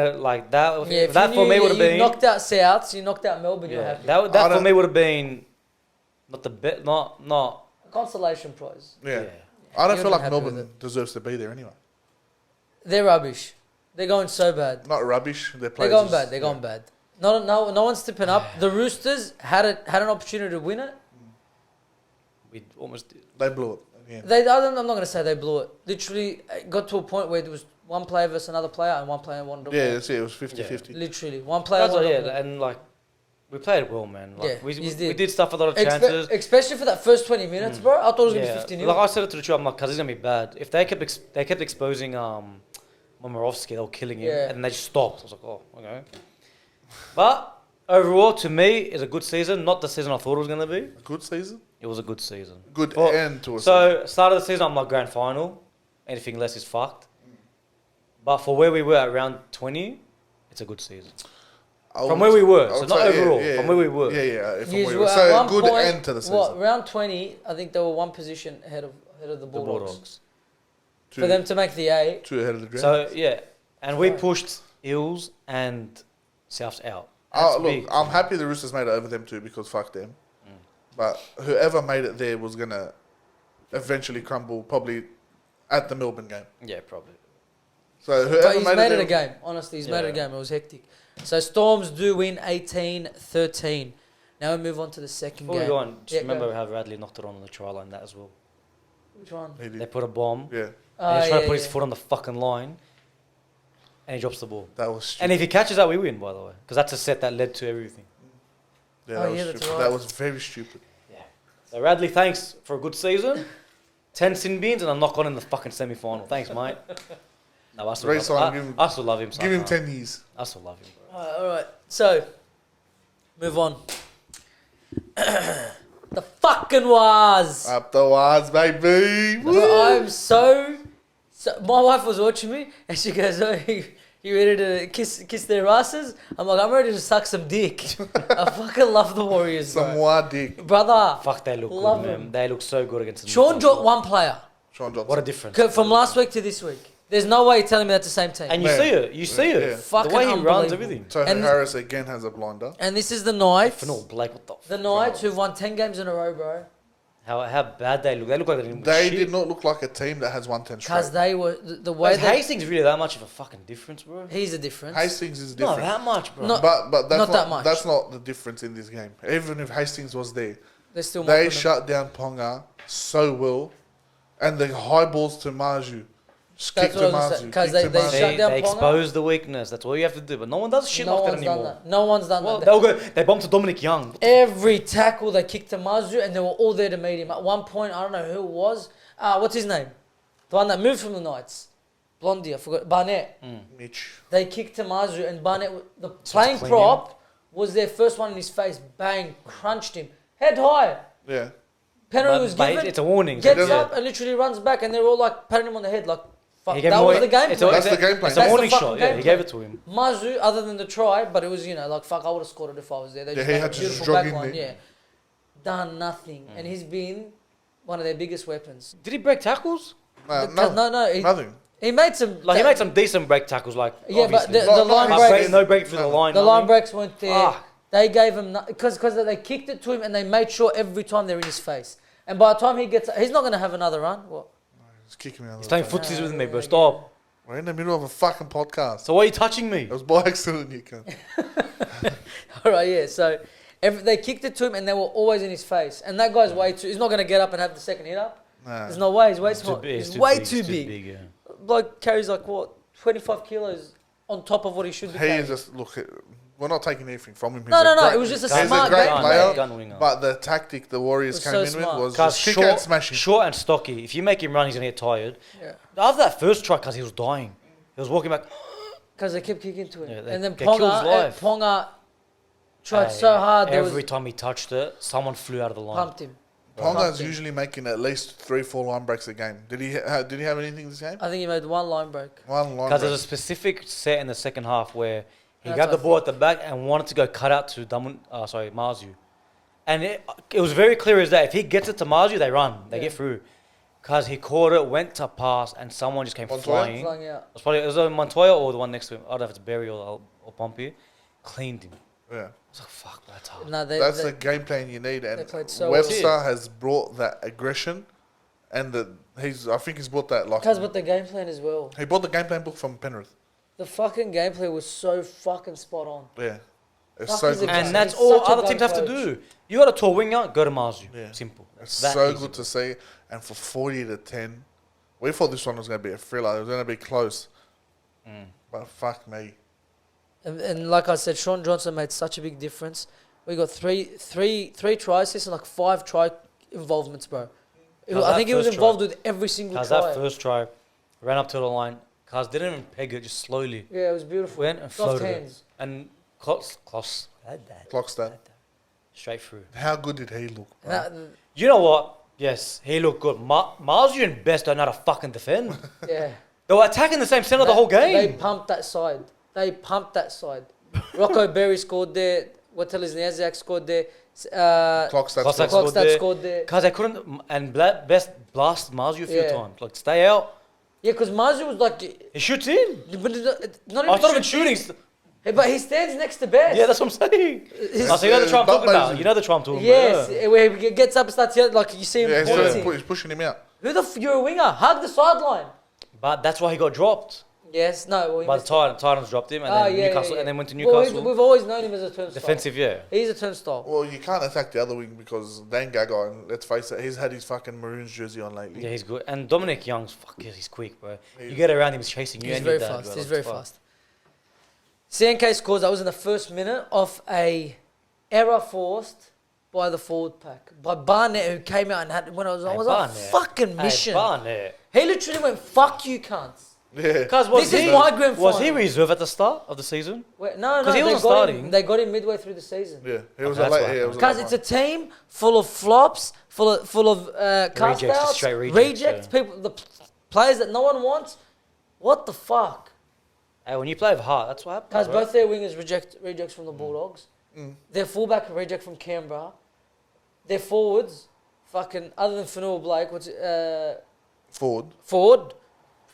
that. Yeah, if that you for knew me would that have you been. knocked out Souths, you knocked out Melbourne. You're Yeah, happy. that I for don't- me would have been not the best. Not. Consolation prize. Yeah. Yeah. I don't You'd feel be like happy with Melbourne deserves to be there anyway. They're rubbish. They're going so bad. Not rubbish. Their They're players going just- bad. They're going bad. No one's tipping up. The Roosters had an opportunity to win it. We almost did. They blew it. Yeah. I'm not going to say they blew it. Literally, it got to a point where there was one player versus another player, and one player wanted to Yeah, win. that's it. It was 50-50. Literally, one player That's wanted what, to win. yeah, and like we played well, man. Like, Yeah, we you we did. did stuff a lot of chances. Especially for that first 20 minutes, bro. I thought it was going to be 50-0. Like I said it to the truth, I'm like, cause it's gonna be bad. If they kept exposing Momirovski, they were killing him, Yeah. and they just stopped. I was like, oh, okay. But overall, to me, it's a good season. Not the season I thought it was gonna be. A good season. It was a good season. Good Well, end to a season. So start of the season, I'm like grand final. Anything less is fucked. But for where we were at round 20, it's a good season. From where we were, so not overall, from where we were. Yeah. From Yous where we were were. at So a one good point- end to the season. What, round 20, I think they were one position ahead of the The Bulldogs. Bulldogs. For them to make the 8. Two ahead of the draft. So yeah, and we Sorry. pushed Eels and Souths out. Oh, That's look, big. I'm happy the Roosters made it over them too because fuck them. But whoever made it there was going to eventually crumble probably at the Melbourne game. Yeah, probably. So whoever But he's made it there a game. Honestly, he's made it a Yeah. game. It was hectic. So Storms do win 18-13. Now we move on to the second Before we game. go on, just Yeah, remember go. how Radley knocked it on the try line that as well. Which one? He They did. put a bomb, Yeah, and he's trying to put yeah, his foot on the fucking line, and he drops the ball. that was stupid. And if he catches that, we win, by the way, because that's a set that led to everything. Yeah, Oh, that was yeah, that's stupid. right. That was very stupid. Yeah. So Radley, thanks for a good season. 10 sin bins and a knock on in the fucking semi-final. Thanks, mate. No, I still, Race love, on, I, give him- I still love him. Give him somehow. 10 years. I still love him, bro. All right. So, move on. The fucking was. Up the wires, baby. Bro, Woo. I'm so. My wife was watching me and she goes, "Oh, you ready to kiss their asses?" I'm like, "I'm ready to suck some dick." I fucking love the Warriors, Some bro. wild dick. Brother. Fuck, they look Love good, man. him. They look so good against the Sean Newcastle. dropped one player Sean Johnson. What a difference. from last week to this week. There's no way you're telling me that's the same team. And you Man. see it. You see Yeah. it. Fucking the way he runs, unbelievable. everything. Tohu And- Harris again has a blinder. And this is the Knights. Fennell Blake, what the f- The Knights who've won 10 games in a row, bro. How bad they look. They look like they're They shit. did not look like a team that has won 10 Because straight. they were the way Is they. Hastings really that much of a fucking difference, bro? He's a difference. Hastings is Not different. that much, bro. Not- But that's Not not, that much. That's not the difference in this game. Even if Hastings was there, They're still they mopping them. shut down Ponga so well, and the high balls to Marju, just That's kick what to I was gonna say, Marju, 'cause kick they- to they Marju. shut down They Ponga. expose the weakness. That's all you have to do. But no one does shit No like that one's done anymore. that. No one's done Well, that. they'll go. They bumped to Dominic Young. Every tackle they kicked to Mazu and they were all there to meet him. At one point, I don't know who it was. What's his name? The one that moved from the Knights. Blondie, I forgot. Barnett. Mitch. They kicked to Mazu and Barnett, the playing clean prop, was their first one in his face. Bang, crunched him. Head high. Yeah. Penalty was But given. it's a warning. Gets Yeah. up and literally runs back and they're all like patting him on the head like, fuck. He gave That him was away- the game it's plan. a- That's it's the game plan. It's a That's the warning fucking shot. Yeah, game he plan. gave it to him. Mazu, other than the try, but it was, like, fuck, I would have scored it if I was there. They Yeah, just he made had a to beautiful jog back in line, there. yeah. Done nothing. And he's been one of their biggest weapons. Did he break tackles? No, he, nothing. he made some... Like he made some decent break tackles. Like Yeah, but obviously. the Not- line not But breaks... no break through the line. The nothing. line breaks weren't there. Fuck. They gave him... Because they kicked it to him and they made sure every time they're in his face. And by the time he gets... He's not going to have another run. What? Just kick me out He's of the playing game. footsies with me, bro. Stop. We're in the middle of a fucking podcast. So why are you touching me? It was by accident, you cunt. All right, yeah. So they kicked it to him and they were always in his face. And that guy's way too... He's not going to get up and have the second hit up. Nah. There's no way. He's way It's too... big, it's He's way big, too it's big. yeah. Bloke carries like, what, 25 kilos on top of what he should be He carrying. is just, look, we're not taking anything from him. He's No, a no, no. great- It was just a he's smart a great game player, plan. Gun winger. but the tactic the Warriors Was came so in smart. with was Cause just kick and smash him. short and stocky. If you make him run, he's gonna get tired. Yeah. After that first try, cause he was dying, he was walking back. Because they kept kicking to him. Yeah, And then they killed his life. Ponga tried so hard. There Every was time he touched it, someone flew out of the line. pumped him. Ponga's him. usually making at least 3-4 line breaks a game. Did he have anything this game? I think he made one line break. One line Because break. there's a specific set in the second half where he That's got the what I ball at the back and wanted to go cut out to Marzu. And it was very clear as that if he gets it to Marzu, they run, they Yeah. get through. Because he caught it, went to pass, and someone just came Montoya? flying. Flying out. It was either Montoya or the one next to him. I don't know if it's Barry or Pompey. Cleaned him. I Yeah. was like, fuck, that's hard. No, That's the game plan you need. And played so well. Webster has brought that aggression, and I think he's brought that like because with the game plan as well. he bought the game plan book from Penrith. The fucking gameplay was so fucking spot on. Yeah, it's Fuck, so he's a good. guy. And to that's He's all such a other good teams have to coach. do. You got a tall winger, go to Marzu. Yeah. Simple. see. It's that so easy. good to see. And for 40-10, we thought this one was going to be a thriller. It was going to be close, but fuck me. And like I said, Sean Johnson made such a big difference. We got three try assists and like 5 try involvements, bro. How's I that think he was first involved try? with every single Because try. that first try, ran up to the line. Cause didn't even peg it, just slowly Yeah, it was beautiful. went and Soft floated it. hands. And close, Clockstad. straight through. How good did he look? Bro? That- You know what? Yes, he looked good. Marzu and Best don't know how to fucking defend. yeah. They were attacking the same centre the whole They game. pumped that side. Rocco Berry scored there. Watelis Niaziak scored there. Clockstad. Clockstad scored. scored Klokstad there. scored there. Because they couldn't, and Best blast Marzu a few Yeah. times. Like, stay out. Yeah, because Mazu was like, He shoots in. but not I even thought of it shooting. shooting. But he stands next to Best. Yeah, that's what I'm saying. His- So you know the try I'm Butt talking about. Moses. You know the try I'm talking Yes, about. where he gets up and starts yelling, like you see him Yeah, pointing. he's pushing him out. Who the you're a winger? Hug the sideline. But that's why he got dropped. Yes, no. Well, he By the missed it. Titans dropped him, and Oh, then yeah, Newcastle, yeah. and then went to Well, Newcastle. we've always known him as a turnstile. Defensive, yeah. He's a turnstile. Well, you can't attack the other wing because Dan Gagai, let's face it, he's had his fucking Maroons jersey on lately. Yeah, he's good. And Dominic Young's he's quick, bro. He's- You get around him, he's chasing you. He's and very your dad, fast. bro. He's Like, very fuck. fast. CNK scores. That was in the first minute of a error forced by the forward pack by Barnett, who came out and had when I was on a fucking mission. Hey, Barnett. He literally went, "Fuck you, cunts." Yeah. Because This is my grand was he final. reserve at the start of the season? Wait, no, 'Cause he they wasn't got starting. him. They got him midway through the season. Yeah, it was Okay, a that's late. what Yeah, it was a Because late it's a one. team full of flops, full of cast Rejects, outs, straight rejects, yeah. people, the players that no one wants. What the fuck? Hey, when you play with heart, that's what happens. Because bro. both their wingers rejects from the Bulldogs. Their fullback reject from Canberra. Their forwards, fucking other than Fanua Blake, Forward.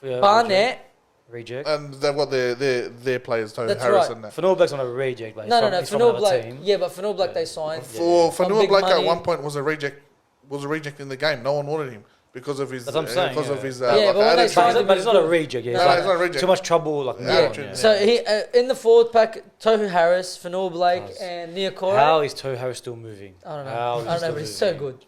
Yeah, Barnett. Reject. And they've got their players, Tony That's Harris right. and that. Fanua Black's on a reject, but No, he's from Fanua another Blake. team. Yeah, but Fanua Blake they signed. For On Fanua big Blake money. at one point was a reject in the game. No one wanted him because of his That's what I'm saying, because of yeah. his Yeah, but when they attitude. signed him, But it's not a reject, yeah. No, It's it's not a reject. Too much trouble, like, Yeah. no, yeah. So he in the forward pack, Tohu Harris, Fanua Blake, Nice. and Niokore. How is Toe Harris still moving? I don't know. How is I don't know, still but he's so moving? good.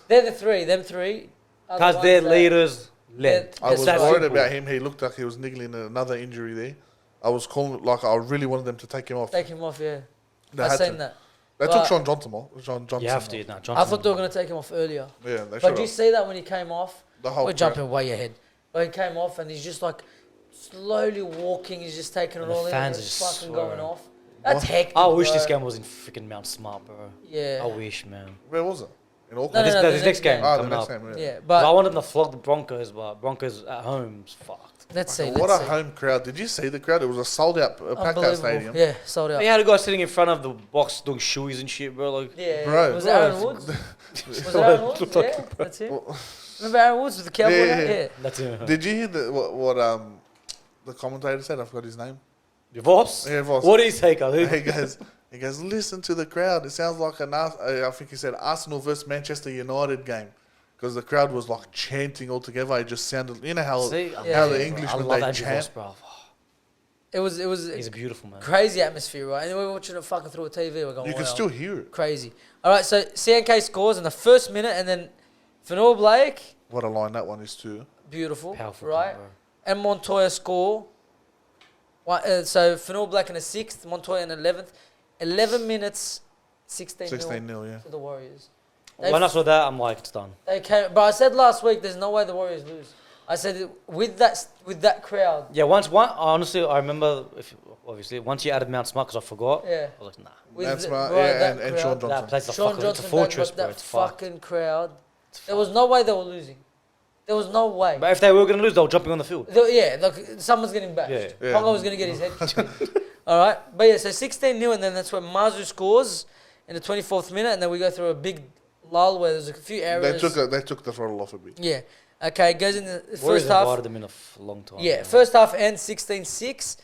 They're the three. Them three. are the Because ones their that- leaders led. I was It's that worried simple. about him. He looked like he was niggling another injury there. I was calling like I really wanted them to take him off. Take him off, yeah. They I had seen to. that. They But- took Sean Johnson off. Sean Johnson. You have to, off. no, I Johnson. thought they were going to take him off earlier. Yeah, they But should do you have. see that when he came off? The whole We're crowd. jumping way ahead. But he came off and he's just like slowly walking. He's just taking it And the all in. fans And are it's just fucking going swearing. off. That's What? hectic. I wish bro. this game was in freaking Mount Smart, bro. Yeah. I wish, man. Where was it? In Auckland. No, this, no, no, the this next next game game. Ah, the coming next up. game. Yeah, Yeah. I but wanted them to flog the Broncos, but Broncos at home's fucked. let's see. What Let's a see. home crowd! Did you see the crowd? It was a sold out packed out Unbelievable. stadium. Yeah, sold out. You had a guy sitting in front of the box doing shoeys and shit, bro. Like, Yeah, Bro. was it Bro, Aaron it's- Woods? Was it Aaron Woods? Yeah, that's it. Remember Aaron Woods with the cowboy Yeah, hat? yeah. Yeah. that's it. Did you hear what the commentator said? I forgot his name. Voss? Yeah, Voss. What did he take? I think? He goes, listen to the crowd. It sounds like I think he said Arsenal versus Manchester United game. Because the crowd was like chanting all together. It just sounded, you know how See, how Yeah, the yeah. English I when love they Andrew Voss, chant. bro. It was He's a beautiful man. crazy atmosphere, right? And we were watching it fucking through a TV. We're going, You can wow. still hear it. Crazy. All right, so CNK scores in the first minute, and then Fanua Blake, What a line that one is too. beautiful, Powerful, right? bro. And Montoya score. So Fanua Blake in the 6th, Montoya in the 11th. 11 minutes, 16 16 nil 0 yeah. to the Warriors. When I saw that, I'm like, it's done. They came, but I said last week, there's no way the Warriors lose. I said with that crowd, Yeah, honestly, I remember, obviously, once you added Mount Smart, because I forgot, yeah. I was like, nah. With That's the- smart. right, Yeah, that and crowd. Sean That Johnson. place is Sean it's a Johnson, fortress, back, bro. that It's fucked. fucking crowd. It's There was fucked. no way they were losing. There was no way. But if they were going to lose, they were jumping on the field. Yeah, look, someone's getting bashed. Yeah. Yeah. Ponga was going to get his head kicked. All right. But yeah, so 16 0, and then that's when Mazu scores in the 24th minute, and then we go through a big lull where there's a few errors. They took the throttle off a bit. Yeah. Okay, it goes in the Warriors first half. invited them in a long time. Yeah, first half ends 16-6.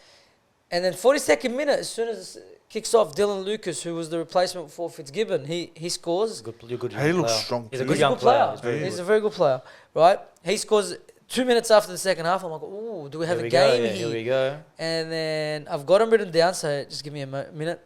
And then 42nd minute, as soon as it kicks off, Dylan Lucas, who was the replacement for Fitzgibbon, he scores. You're good He young looks player. strong He's a too. good He's a young good player. He's very He's good. a very good player, right? He scores 2 minutes after the second half. I'm like, ooh, do we have Here a we game go, yeah, here? here we go. And then I've got them written down, so just give me a minute.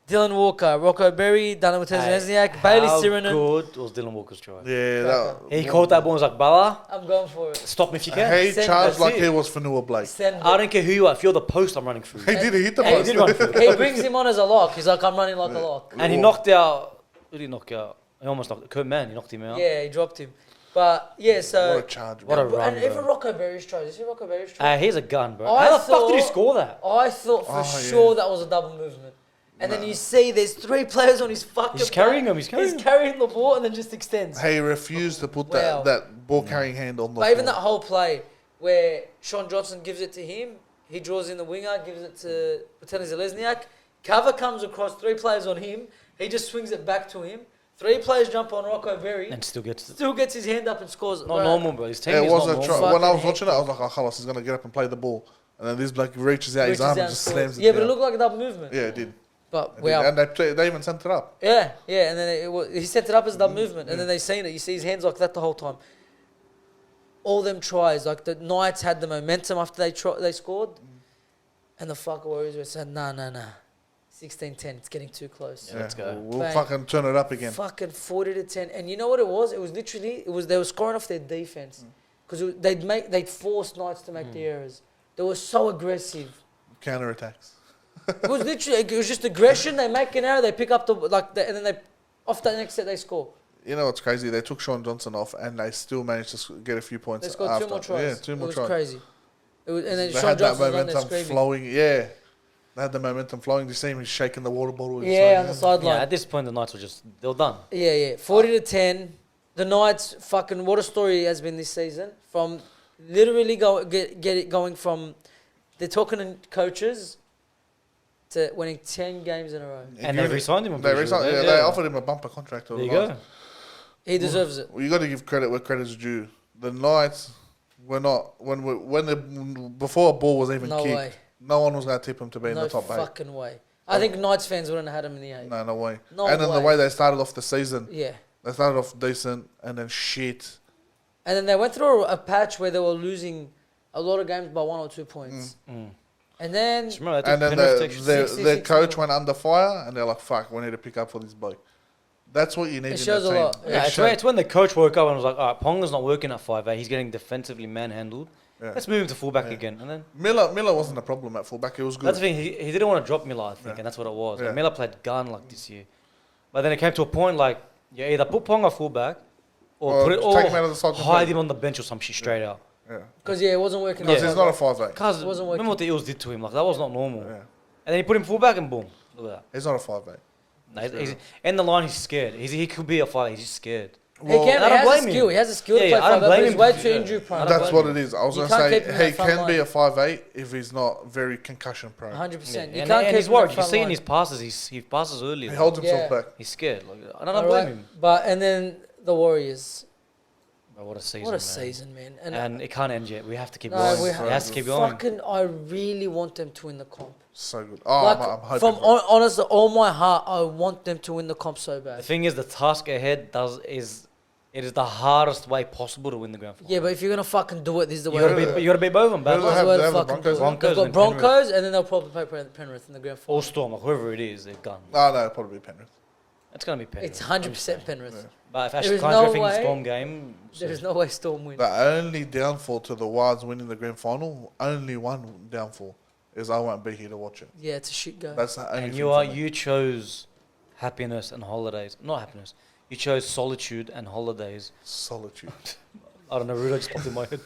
Dylan Walker, Rocco Berry, Dana Witezniak, Bailey How Sirinen. good was Dylan Walker's try? Yeah, that, He caught that ball and was like, Bala, I'm going for it. stop me if you can. he Send charged that's like it. he was Fanua Blake. Send I it. don't care who you are. If you're the post, I'm running through. He did hit the Hey, He post. did run through. He brings him on as a lock. He's like, I'm running like a lock. And he knocked out. Who did he knock out? He almost knocked Kurt Mann. He knocked him out. Yeah, he dropped him. But yeah, so. What a charge. What a man. run, And even bro. Rocco Berry's try. Did you see Rocco Berry's try? He's a gun, bro. I How the fuck did he thought- score that? I thought for Oh, sure yeah. that was a double movement. And then you see there's 3 players on his fucking He's carrying back. him, he's carrying him. carrying the ball and then just extends. He refused to put Wow. that ball carrying hand on the But even that floor. whole play where Sean Johnson gives it to him, he draws in the winger, gives it to Pateni Zelezniak. Cover comes across 3 players on him. He just swings it back to him. 3 players jump on Rocco Berry. And still gets Still gets his hand up and scores. not normal, bro. His team It is was not a normal. try. When I was Fucking watching it, I was like, oh, Carlos is going to get up and play the ball. And then this bloke reaches out his arm and just slams it Yeah, down. but it looked like a double movement. Yeah, it did. But It wow. did. And they even sent it up. Yeah, and then he set it up as a double movement, and then they seen it. You see his hands like that the whole time. All them tries, like the Knights had the momentum after they scored, and the fuck Warriors were saying, nah. 16-10, it's getting too close. Yeah, let's go. We'll Bang. fucking turn it up again. Fucking 40-10, and you know what it was? It was literally they were scoring off their defense because they'd force Knights to make the errors. They were so aggressive. Counter attacks. It was literally just aggression. They make an error, they pick up and then they off that next set they score. You know what's crazy? They took Sean Johnson off and they still managed to get a few points. They scored after. 2 more tries. Yeah, 2 more it was tries. crazy. It was, and then They Sean had that Johnson was on there momentum screaming. flowing. Yeah. They had the momentum flowing. You see him, he's shaking the water bottle. He's Yeah, like, on the Yeah, sideline. at this point, the Knights they were done. Yeah. 40-10. The Knights, fucking, what a story has been this season. From literally get it going from, they're talking to coaches to winning 10 games in a row. And they re-signed him. I'm They pretty sure. re-signed. Yeah, they offered him a bumper contract. There you go. He deserves it. Well, you got to give credit where credit's due. The Knights were not before a ball was even No kicked. way. No one was going to tip him to be in No the top 8. fucking way. I think Knights fans wouldn't have had him in the 8. No way. No and then the way. way they started off the season, Yeah. they started off decent and then shit. And then they went through a patch where they were losing a lot of games by 1 or 2 points. And then Just remember, they And took then penalty protection. their 66 coach more. went under fire and they're like, fuck, we need to pick up for this bloke. That's what you need It in shows the a team. lot. Yeah, it's when the coach woke up and was like, all right, Ponga's not working at 5'8". He's getting defensively manhandled. Yeah. Let's move him to fullback Yeah. again. And then Miller wasn't a problem at fullback. It was good. that's the thing. He didn't want to drop Miller, I think, Yeah. and that's what it was. Yeah. Like, Miller played gun like this year. But then it came to a point like, you either put Ponga fullback or put it take him out of the side hide completely. him on the bench or some shit straight out. Yeah. because it wasn't working. Because Yeah. he's not a 5'8". Cause Wasn't remember working. what the Eels did to him? Like that was not normal. Yeah. And then he put him fullback and boom, look at that. He's not a 5'8". No, he's in the line. He's scared. He could be a fighter. He's just scared. He can. I He don't has a blame skill. him. He has a skill to Yeah, play yeah, I don't 5'8", but blame he's him way to- too yeah. injury prone. I don't That's blame what it is. I was You going to can't say, keep him in he that front can be line. a 5'8" if he's not very concussion prone. 100%. You and can't keep he's him in worried. that You front see in line. his passes, he passes early. He like, holds himself Yeah. back. he's scared. Like, I don't All blame right. him. But and then the Warriors. But what a season! What a man. season, man. And it can't end yet. We have to keep No, going. we It have- has to keep going. Fucking, I really want them to win the comp. So good. Oh, Like, I'm hoping. from for it. honestly, all my heart, I want them to win the comp so The bad. thing is, the task ahead it is the hardest way possible to win the grand final. Yeah, but if you're gonna fucking do it, this is the You way. gotta beat both of them. Who do they That's have? the way They to have the fucking do it. Broncos? They've got Broncos and Broncos, and then they'll probably play Penrith in the grand final. Or Storm, like whoever it is, they're gone. Oh, no, it'll probably be Penrith. It's gonna be Penrith. It's 100% Penrith. Yeah. But if There Ashley is Klein's no refereeing the way- Storm game, There is no way Storm win. The only downfall to the Wilds winning the grand final, only one downfall, is I won't be here to watch it. Yeah, it's a shit go. That's the only and thing you for me. you chose happiness and holidays. Not happiness. You chose solitude and holidays. Solitude. I don't know, Rudo just popped in my head.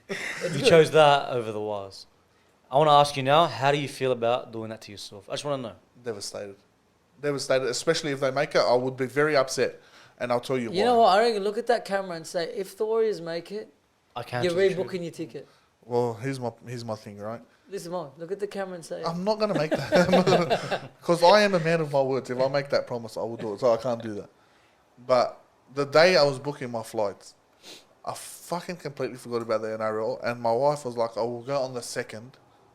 It's You good. chose that over the Wires. I want to ask you now, how do you feel about doing that to yourself? I just want to know. Devastated. Devastated, especially if they make it. I would be very upset. And I'll tell you why. You know what? I reckon look at that camera and say, if the Warriors make it, I can't. you're rebooking your ticket. Well, here's my thing, right? Listen, Mom, look at the camera and say, I'm not going to make that. Because I am a man of my words. If I make that promise, I will do it. So I can't do that. But the day I was booking my flights, I fucking completely forgot about the NRL. And my wife was like, I will go on the 2nd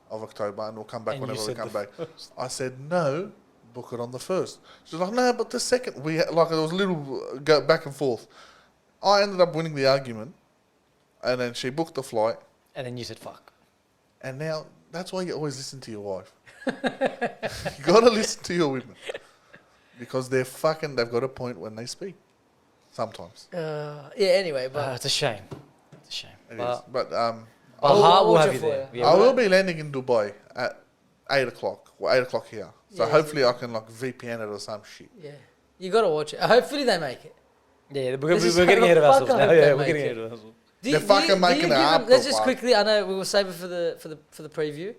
of October and we'll come back And you whenever we said come the back. I said, no, book it on the 1st. She's like, no, but the 2nd. Like, it was a little go back and forth. I ended up winning the argument. And then she booked the flight. And then you said, fuck. And now, that's why you always listen to your wife. You got to listen to your women. Because they've got a point when they speak. Sometimes. yeah, anyway, but It's a shame. It's a shame. It But, is. But but I'll heart will watch have it you for there. you. Yeah, I we'll- will be landing in Dubai at 8 o'clock. Well, 8 o'clock here. So Yeah. hopefully I can like VPN it or some shit. yeah, you got to watch it. Hopefully they make it. Yeah, This is we're getting how ahead of the fuck ourselves I now. hope they Yeah, we're make getting it. ahead of ourselves. They're fucking making give it them- up, Let's though, just Mark. quickly. I know we will save it for the preview.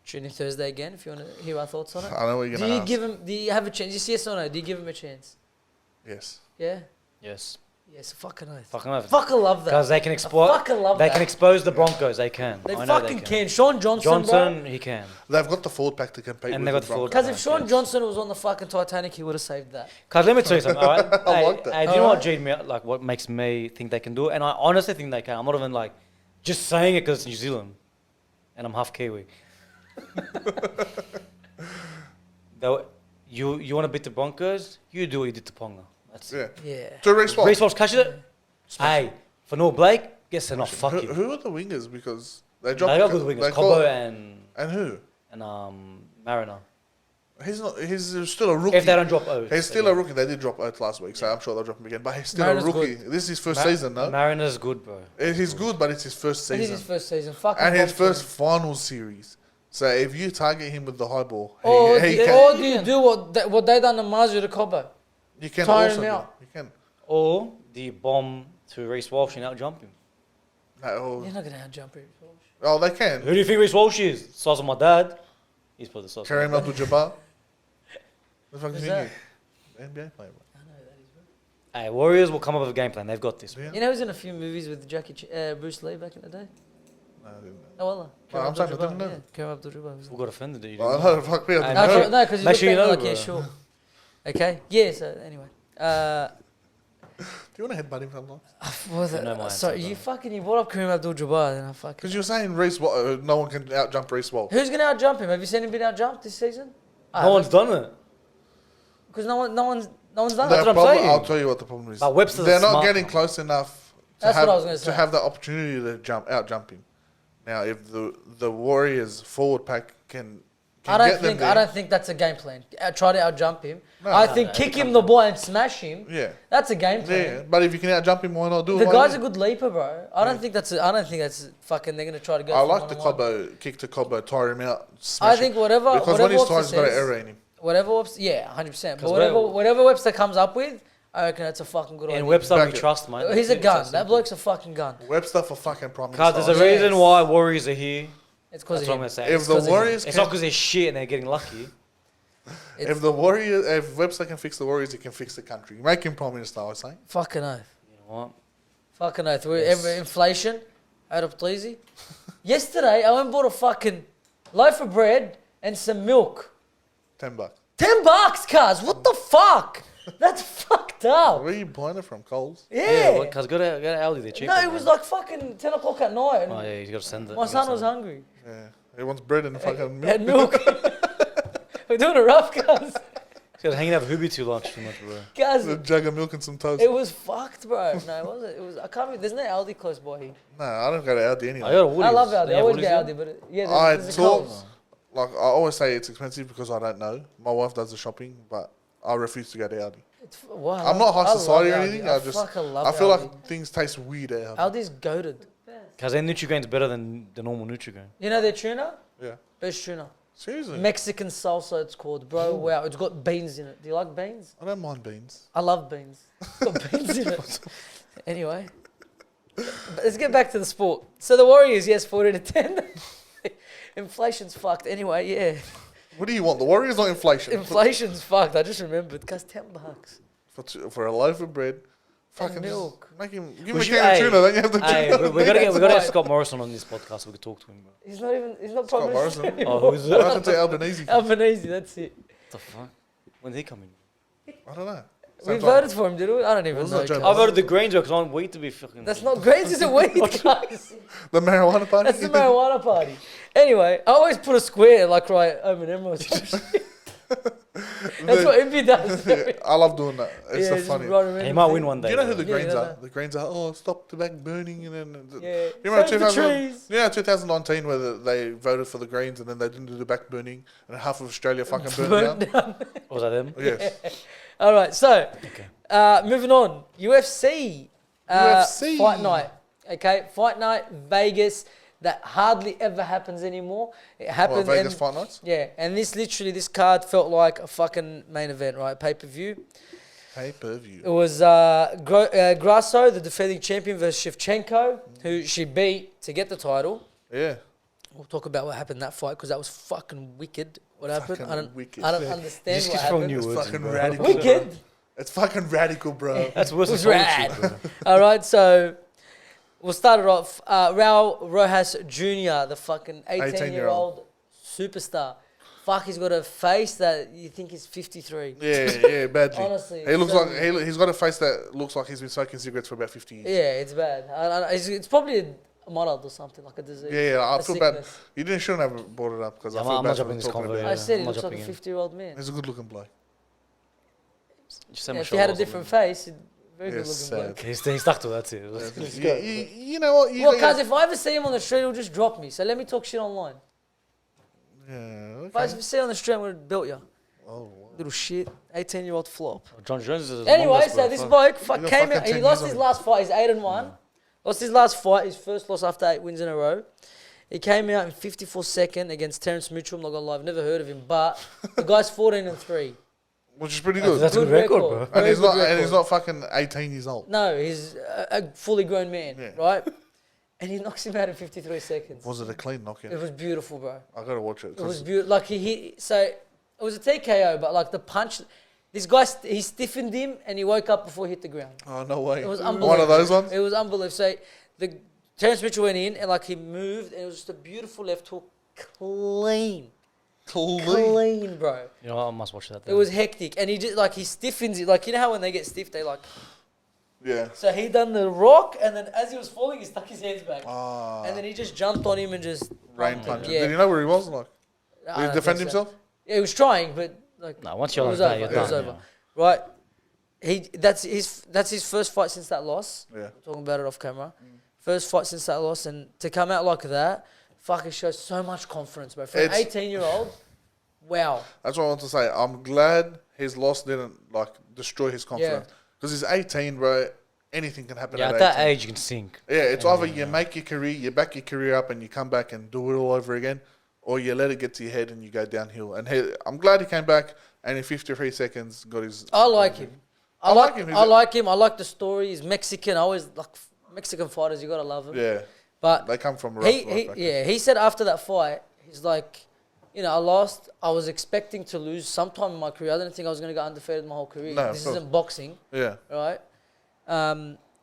Tune in Thursday again if you want to hear our thoughts on it. I know what you're Do going to you ask. do you have a chance? Just yes or no? Do you give him a chance? Yes. Yeah. Yes. Yes, fucking oath. Fucking oath. Fucking love that. Because they can exploit. fucking love They that. can expose the Broncos. They can. They I know fucking can. Sean Johnson, Johnson, he can. They've got the forward pack to compete And with they got the the forward Broncos. Because if Sean Johnson was on the fucking Titanic, he would have saved that. Cause let me tell you something. All right? I hey, like that. Hey, do you know what G'd me up? Like, what makes me think they can do it? And I honestly think they can. I'm not even like just saying it because it's New Zealand, and I'm half Kiwi. Though, you want to beat the Broncos? You do what you did to Ponga. That's Yeah. Yeah. To Reece Walsh. Reece Walsh catches it. Hey, for Noah Blake, guess they're not fuck you. Who are the wingers? Because they They dropped. got good wingers. they Cobbo call- and who? Mariner. He's not. He's still a rookie. If they don't drop Oath. He's still a rookie. They did drop Oath last week, so I'm sure they'll drop him again. But he's still Mariner's a rookie. good. This is his first season, no? Mariner's good, bro. He's good, but it's his first It is season. his first season. Fucking And his bomb first for him. final series. So if you target him with the high ball, Or, he do, can. or do you do what they done to Marzu to Cobbo? You can tire also him do. out. You can. Or do you bomb to Reece Walsh and out jump him? No, You're not going to jump it. oh, they can. Who do you think Reece Walsh is? Size of my dad. He's probably the size. of my Kareem dad. Abdul-Jabbar. The fuck Who's is that? he? NBA player. Hey, Warriors will come up with a game plan. They've got this. Yeah. You know, he was in a few movies with Bruce Lee back in the day. No, I didn't know. Oh, well. No, I'm saying I didn't know. Yeah, Kareem Abdul-Jabbar. Who got offended that you Oh, didn't no, fuck me. I Hey, didn't No, know. Make no, because you make looked sure at you me know, like, yeah, bro. sure. Okay, yeah, so anyway. Do you want to headbutt him sometimes? Was I know my it? Sorry, answer, you bro. fucking, you brought up Kareem Abdul-Jabbar, then I fucking... Because you're saying no one can out-jump Reece Walsh. Who's going to out-jump him? Have you seen him been out-jumped this season? No one's done it. Because no one's done That's it. what I'm problem, saying. I'll tell you what the problem is. But Webster's They're not smart, getting man. close enough to That's have what I was gonna say. to have the opportunity to out-jump him. Now, if the Warriors forward pack can I don't get them think there, I don't think that's a game plan. Try to out-jump him. No, I no, think no, kick he him can't the do ball and smash him. yeah, That's a game plan. yeah. But if you can out-jump him, why not do The it? Why guy's a not? good leaper, bro. I don't think that's fucking. They're gonna try to go. I for like the one-on-one. Cobbo kick to Cobbo, tire him out. Smash I think him. whatever because whatever when he's Webster tired, he's got an says, error in him. whatever Webster, yeah, 100%. But 'Cause whatever Webster comes up with, I reckon that's a fucking good idea. And Webster Back we it. trust, mate. He's a That's gun. so That simple. bloke's a fucking gun. Webster for fucking prime Cause minister. there's a reason Yes. why Warriors are here. It's because That's of what I'm him. gonna say. If It's the 'cause of him. Warriors it's can- not because they're shit and they're getting lucky. If Webster can fix the Warriors, he can fix the country. Make him prime minister, I say. Fucking oath. You know what? Fucking oath. Yes. Inflation out of Pleasy. Yesterday, I went and bought a fucking loaf of bread and some milk. $10. $10, cuz. What the fuck? That's fucked up. Where are you buying it from? Coles? Yeah. Because go to Aldi, they're cheaper. No, it was like fucking 10 o'clock at night. And Oh yeah, you got to send it. my son was hungry. Yeah. He wants bread and fucking milk. And milk. We're doing a rough, cuz. He was hanging out with Hubi too much, bro. A Cuz, jug of milk and some toast. it was fucked, bro. No, it wasn't. It was. I can't remember. There's no Aldi close by here. No, I don't go to Aldi I anyway. got a Woolies. I love Aldi. They I have always Woolies get here? Aldi, but yeah, I there's a thought, Coles. like, I always say it's expensive because I don't know. My wife does the shopping, but I refuse to go to Aldi. Wow, I'm not high I love society or Aldi. anything. I just, fucking love I feel Aldi. like things taste weird at Aldi. Aldi's goated. Because their Nutrigrain's better than the normal Nutrigrain. You know their tuna? Yeah. Best tuna. Seriously? Mexican salsa, it's called, bro. Wow, it's got beans in it. Do you like beans? I don't mind beans. I love beans. It's got beans in it. Anyway, let's get back to the sport. So the Warriors, yes, 40 to 10. Inflation's fucked. Anyway, yeah, What do you want? The Warriors or inflation? inflation's fucked. I just remembered. Cost $10. For a loaf of bread. Fucking milk. Just make him, give We him a should- can of hey, tuna, then you have the Hey, tuna. we gotta That's get why- Scott Morrison on this podcast so we can talk to him, bro. He's not Scott Prime Minister Morrison. anymore. Oh, who's it? Welcome to Albanese. Albanese, that's it. What the fuck? When's he coming? I don't know. We Sometime. voted for him, did we? I don't even Was know. that Joe cuz. I voted the Greens because I want wheat to be fucking. That's not grains, it's a weed, guys. The marijuana party? That's the marijuana party. Anyway, I always put a square like right over an emerald. That's what Impy does. Yeah, I love doing that. It's so just funny. run around He the might thing. win one Do day. you know who the though. Yeah, Greens yeah, are? no. The Greens are, oh, stop tobacco burning. And then, Yeah. you remember Save the 2000, trees. yeah, 2019 where they voted for the Greens and then they didn't do the back burning and half of Australia fucking burned down? Burn down. Was that them? Yes. All right, so Okay. moving on. UFC. UFC. Fight night. Okay, fight night, Vegas. That hardly ever happens anymore. It What, happened. Vegas and- fight nights? Yeah, and this card felt like a fucking main event, right? Pay-per-view. Pay-per-view. It was Grasso, the defending champion, versus Shevchenko, who she beat to get the title. Yeah. We'll talk about what happened in that fight because that was fucking wicked. What happened? Fucking I don't, wicked. I don't Yeah. understand Just what keep throwing happened. new It's words fucking in, bro. radical. Wicked. It's fucking radical, bro. That's worse It was than rad. politics, bro. All right, so we'll start it off. Raul Rojas Jr., the fucking 18-year-old superstar. Fuck, he's got a face that you think is 53. Yeah, badly. Honestly, he looks so- like he's got a face that looks like he's been smoking cigarettes for about 50 years. Yeah, it's bad. It's probably a mild or something, like a disease. Yeah, I a feel bad. sickness. You shouldn't have brought it up because I I'm feel not bad for jumping this talking convo, about yeah. I it. said he I'm looks not like a jumping in. 50-year-old man. He's a good-looking bloke. Just send Yeah, my if he had a shoulders different up, man. face, he'd very good Yes, looking bloke. Okay, he's stuck to that too. You know what? Well, cuz if I ever see him on the street, he'll just drop me. So let me talk shit online. Yeah, If I okay. ever see you on the street, I'm gonna belt you. Oh, wow. Little shit. 18-year-old flop. John Jones is Anyway, so this bloke You got came fucking out. He 10 lost years his on last fight. He's 8-1. Lost his last fight. His first loss after 8 wins in a row. He came out in 54 second against Terence Mitchell. I'm not gonna lie, I've never heard of him, but the guy's 14-3. Which is pretty good. That's a good record, bro. and Very he's good not. record. And he's not fucking 18 years old. No, he's a fully grown man, Yeah. right? And he knocks him out in 53 seconds. Was it a clean knockout? It was beautiful, bro. I gotta watch it. It was 'cause- beautiful. Like he hit, so it was a TKO, but like the punch, this guy he stiffened him and he woke up before he hit the ground. Oh no way! It was unbelievable. One of those ones. It was unbelievable. So the Terence Mitchell went in and like he moved and it was just a beautiful left hook, clean, bro. You know, I must watch that. It Then. was hectic, and he just like he stiffens it. Like you know how when they get stiff, they like. Yeah. So he done the rock, and then as he was falling, he stuck his hands back, Ah. and then he just jumped on him and just Rain pumped punch. him. Yeah. Did he know where he was? Like, I did he don't defend think so. himself? Yeah, he was trying, but like No, once it you're like was that, over. you're It was done. over. Right. That's his first fight since that loss. Yeah. We're talking about it off camera. First fight since that loss, and to come out like that, fucking shows so much confidence, bro. For an It's- 18-year-old, wow. That's what I want to say. I'm glad his loss didn't like destroy his confidence because he's 18, bro. Anything can happen. Yeah, at at that 18. age, you can sink. Yeah, it's either you make your career, you back your career up, and you come back and do it all over again, or you let it get to your head and you go downhill. And I'm glad he came back and in 53 seconds got his. I like him. I like him. I like him. I like the story. He's Mexican. I always like Mexican fighters. You gotta love him. Yeah, But they come from a rough life back then. he said after that fight, he's like, you know, I lost. I was expecting to lose sometime in my career. I didn't think I was gonna go undefeated my whole career. No, of This course. isn't boxing, Yeah, right?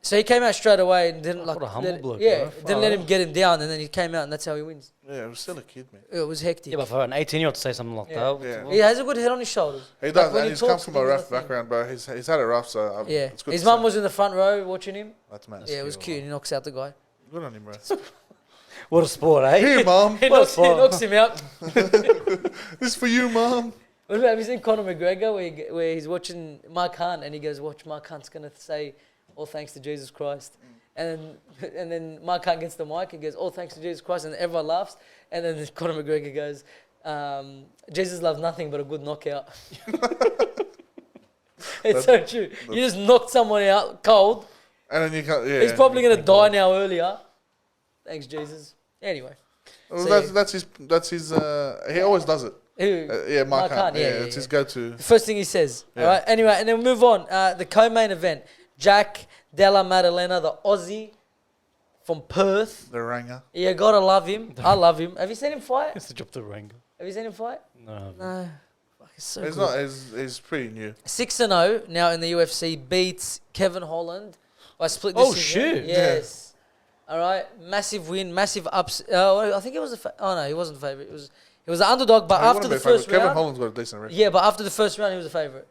So he came out straight away and didn't like. What a humble bloke, Yeah, bro. didn't let him get him down, and then he came out, and that's how he wins. yeah, he was still a kid, man. It was hectic. Yeah, but for an 18-year-old to say something like Yeah. that, Yeah. He has a good head on his shoulders. He Like, does, when and he he's come talks, from he a gives rough nothing. background, bro. He's had it rough, so Yeah, it's good his to mum see. was in the front row watching him. That's mad. Yeah, it was cute. He knocks out the guy. Good on him, bro. what a sport, eh? Here, mom. He What a knocks, he sport. knocks him out. This for you, mom. What about, have you seen Conor McGregor where he's watching Mark Hunt and he goes, watch, Mark Hunt's going to say, all thanks to Jesus Christ. And then Mark Hunt gets the mic and goes, all thanks to Jesus Christ. And everyone laughs. And then Conor McGregor goes, Jesus loves nothing but a good knockout. It's so true. You just knocked someone out cold. And then you can't. Yeah, He's probably going to die now earlier. Thanks, Jesus. Anyway. Well, So- that's his. He always does it. Who? Yeah, Mark Hunt. Yeah, yeah, it's his go-to. The first thing he says. Yeah. All right. Anyway, and then we move on. The co-main event. Jack Della Maddalena, the Aussie from Perth. The ranger. You gotta love him. I love him. Have you seen him fight? It's the job to wrangle. Have you seen him fight? No. No. Fuck, he's so He's good. not. He's pretty new. 6-0 now in the UFC. Beats Kevin Holland by split Oh, decision. shit. Yes. All right. Massive win. Massive ups. I think it was oh no, he wasn't the favorite. He was the underdog. But He after wouldn't the be favourite. first Kevin round, Holland's got a decent record. yeah. But after the first round, he was the favorite.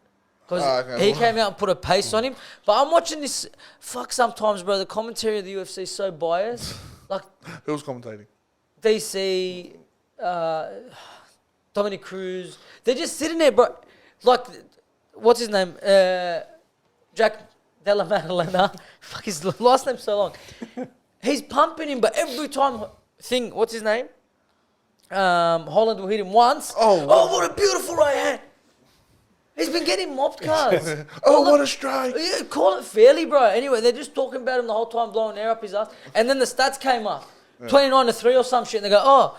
Because Okay. he came out and put a pace on him. But I'm watching this. Fuck, sometimes, bro, the commentary of the UFC is so biased. Like, Who was commentating? DC, Dominic Cruz. They're just sitting there, bro. Like, what's his name? Jack Della Maddalena. Fuck, his last name's so long. He's pumping him, but every time, what's his name? Holland will hit him once. Oh, What a beautiful right hand. He's been getting mopped, cars. Oh, what a strike! Yeah, call it fairly, bro. Anyway, they're just talking about him the whole time, blowing air up his ass. And then the stats came up, 29-3 or some shit. And they go, oh,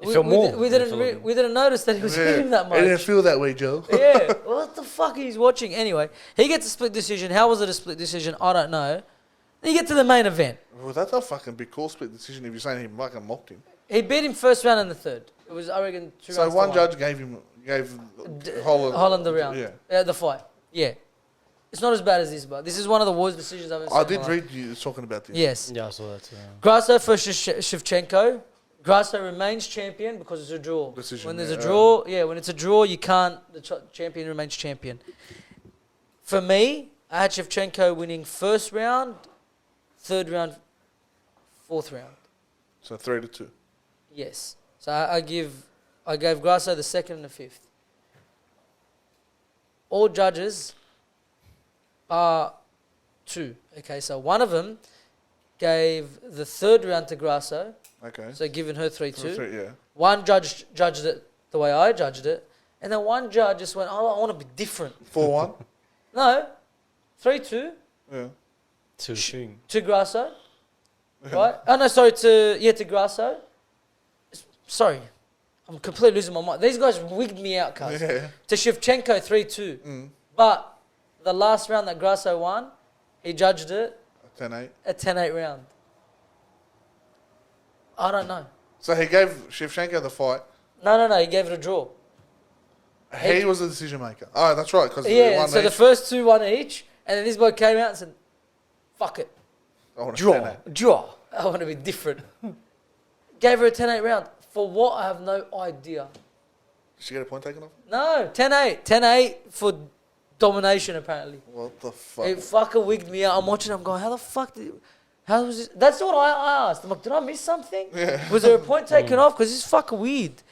It felt more. we didn't notice that he was hitting that I didn't much. feel that way, Joe. Yeah, what the fuck he's watching? Anyway, he gets a split decision. How was it a split decision? I don't know. Then you get to the main event. Well, that's a fucking big call split decision if you're saying he fucking mocked him. He beat him first round and the third. It was, I reckon, 2 So rounds to one one. judge gave Holland Holland the round. Yeah. The fight. Yeah. It's not as bad as this, but this is one of the worst decisions I've ever seen. I in did my life. read you talking about this. Yes. Yeah, I saw that too. Grasso for Shevchenko. Grasso remains champion because it's a draw. Decision, When there's yeah. a draw, when it's a draw, you can't. The champion remains champion. For me, I had Shevchenko winning first round, third round, fourth round. So 3-2. Yes. So I gave Grasso the second and the fifth. All judges are 2. Okay, so one of them gave the third round to Grasso, Okay. so giving her 3-2. Yeah. One judge judged it the way I judged it, and then one judge just went, "Oh, I want to be different." 4-1. No, 3-2 Yeah. to Grasso, right? Oh no, sorry to Grasso. Sorry, I'm completely losing my mind. These guys wigged me out, cuz. Yeah. To Shevchenko 3-2, Mm. but the last round that Grasso won, he judged it 10-8. a 10-8 round. I don't know. So he gave Shevchenko the fight. No, he gave it a draw. He was the decision maker. Oh, that's right. Because Yeah, so the first 2 won each, and then this boy came out and said, "Fuck it, I want draw. I want to be different." Gave her a 10-8 round. For what? I have no idea. Did she get a point taken off? No, 10-8. 10-8 for domination, apparently. What the fuck? It fucking wigged me out. I'm watching it, I'm going, how the fuck did... How was this? That's what I asked. I'm like, did I miss something? Yeah. Was there a point taken off? Because it's fucking weird.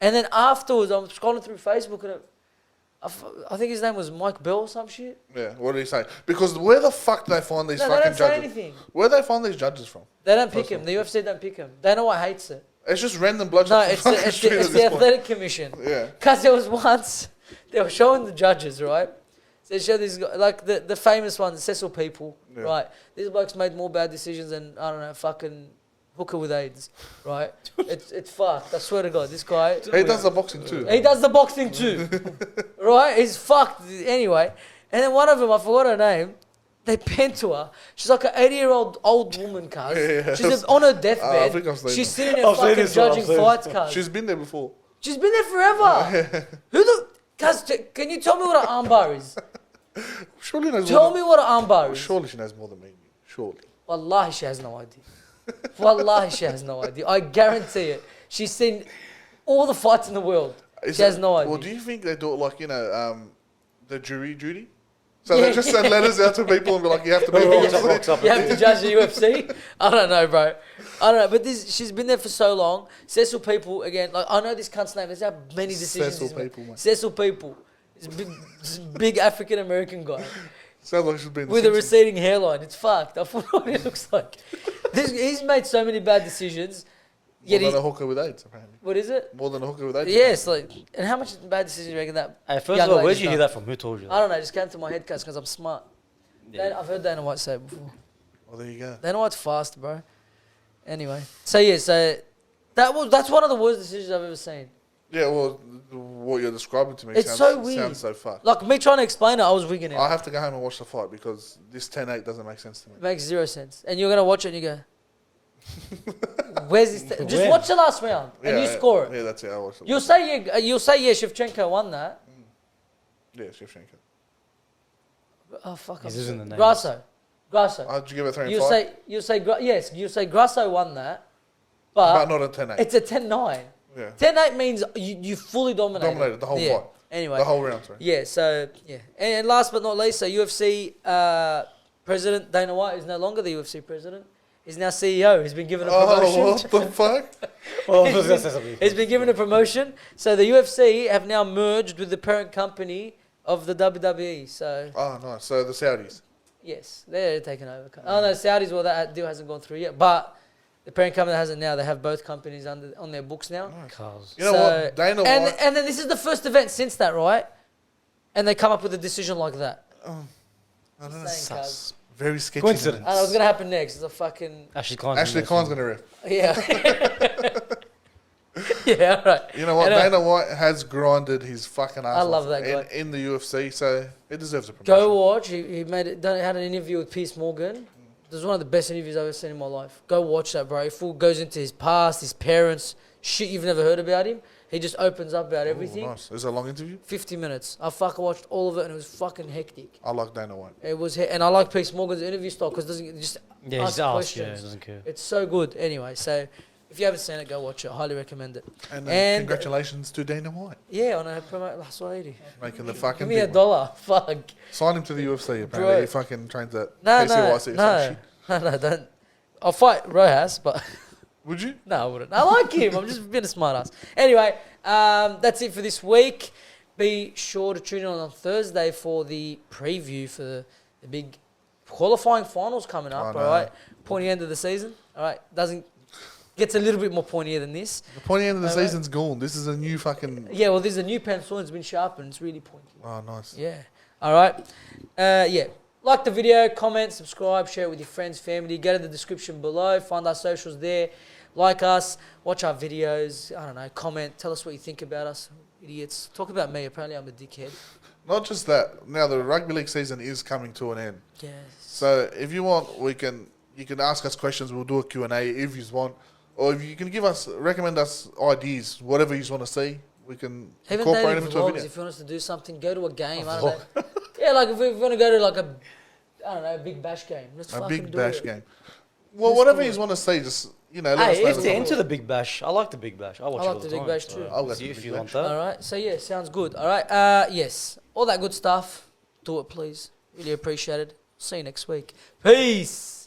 And then afterwards, I'm scrolling through Facebook and I think his name was Mike Bell or some shit. Yeah, what did he say? Because where the fuck do they find these No, they fucking don't say judges? anything. Where do they find these judges from? They don't pick him. The UFC don't pick him. Dana White hates it. It's just random blokes. No, off the it's fucking the street at this point. athletic commission. Yeah. Because there was once, they were showing the judges, right? So they showed these guys, like the famous one, Cecil People, Yeah. right? These blokes made more bad decisions than, I don't know, fucking hooker with AIDS, right? it's fucked. I swear to God, this guy... He does the boxing too. He does the boxing too, right? He's fucked. Anyway, and then one of them, I forgot her name, they penned to her. She's like an 80-year-old old woman, cuz. Yeah. She's on her I deathbed. think I've seen She's that. sitting there I've seen fucking this one, I've judging seen fights, this cuz. She's been there before. She's been there forever. Who the... Cuz, can you tell me what an armbar is? Surely knows Tell more me what an armbar is. Surely she knows more than me. Surely. Wallahi, she has no idea. Wallahi, she has no idea. I guarantee it. She's seen all the fights in the world. Is She has it- no idea. Well, do you think they do it like, the jury duty? So they just send letters out to people and be like, you have to be Rocks up, here. rocks up. You have to judge the UFC? I don't know, bro. I don't know. But she's been there for so long. Cecil People, again, like I know this cunt's name. There's how many decisions Cecil he's made. People, mate. Cecil People. This big African American guy Sounds like she's been with a receding hairline. It's fucked. I forgot what he looks like. He's made so many bad decisions. More Yet than a hooker with AIDS, apparently. what is it? More than a hooker with AIDS. Yes, like, and how much bad decisions do you reckon that? Hey, first young of all, where'd lady's you hear done? that from? Who told you I that? don't know. It just came to my head because I'm smart. Yeah. I've heard Dana White say it before. Well, there you go. Dana White's fast, bro. Anyway, so that's one of the worst decisions I've ever seen. Yeah, well, what you're describing to me It's sounds, so weird. sounds so fucked. Like me trying to explain it, I was wigging it. I have to go home and watch the fight because this 10-8 doesn't make sense to me. It makes zero sense. And you're gonna watch it and you go, "Where's this?" Just When? watch the last round and you score it. Yeah, that's it. I watched it. You'll say Shevchenko won that. Yeah, Shevchenko. Oh fuck! He's I'm losing sorry. the names. Grasso. Did you give it 3 and You 5? you say Grasso won that, But but not a 10-8. it's a 10-9. Yeah. 10-8 means you fully dominated. Dominated the whole Yeah. fight. Anyway. The whole round, sorry. Yeah, so, yeah. And last but not least, so UFC president Dana White is no longer the UFC president. He's now CEO. He's been given a promotion. Oh, what the fuck? Well, I was gonna say something. He's been given a promotion. So the UFC have now merged with the parent company of the WWE. So, Oh, nice. So the Saudis. yes, they're taking over. Oh, no, Saudis, well, that deal hasn't gone through yet. But the parent company has it now. They have both companies on their books now. Cars. You know what? Dana White. And then this is the first event since that, right? And they come up with a decision like that. I don't know. Just saying, cuz. Sus. Very sketchy. Coincidence. I know what's going to happen next. It's a fucking... Ashley Khan's Ashley Khan's going to ref. Yeah. Yeah, all right. You know what? And, Dana White has grinded his fucking ass I love off that guy. in the UFC, so he deserves a promotion. Go watch. He had an interview with Piers Morgan. This was one of the best interviews I've ever seen in my life. Go watch that, bro. He full goes into his past, his parents, shit you've never heard about him. He just opens up about everything. Oh, nice. Is it a long interview? 50 minutes. I fucking watched all of it and it was fucking hectic. I like Dana White. It was, and I like Piers Morgan's interview style because doesn't just Yeah, ask he's asked. questions. Yeah, he doesn't care. It's so good. Anyway, so if you haven't seen it, go watch it. I highly recommend it. And congratulations to Dana White. Yeah, on a promote last lady. Making the fucking Give me big one. $1. Fuck. Sign him to the UFC, apparently. Bro. He fucking trains that No, KCYC or some no, shit. no, don't. I'll fight Rojas, but Would you? no, I wouldn't. I like him. I'm just being a smart ass. Anyway, that's it for this week. Be sure to tune in on Thursday for the preview for the big qualifying finals coming up. Oh, no. All right, pointy end of the season. All right, gets a little bit more pointier than this. The pointy end of the Alright. season's gone. This is a new fucking... Yeah, well, there's a new pencil. It's been sharpened. It's really pointy. Oh, nice. Yeah. All right. Yeah. Like the video, comment, subscribe, share it with your friends, family. Go to the description below. Find our socials there. Like us. Watch our videos. I don't know. Comment. Tell us what you think about us. Idiots. Talk about me. Apparently, I'm a dickhead. Not just that. Now, the rugby league season is coming to an end. Yes. So, if you want, you can ask us questions. We'll do a Q&A if you want. Or if you can recommend us ideas, whatever you want to see. We can Even incorporate daily them into a vlogs, video. if you want us to do something, go to a game. I don't know. Yeah, like if we want to go to like a big bash game. Let's A fucking big do bash it. game. Well, Let's whatever do you it. want to say, just, let Hey, us know. if in they're the into comments. the Big Bash, I like the Big Bash. I watch I it like all the the Big time. Bash so too. I'll go if to you, the if Big you want Bash. that. All right. So yeah, sounds good. All right. Yes, all that good stuff. Do it, please. Really appreciate it. See you next week. Peace.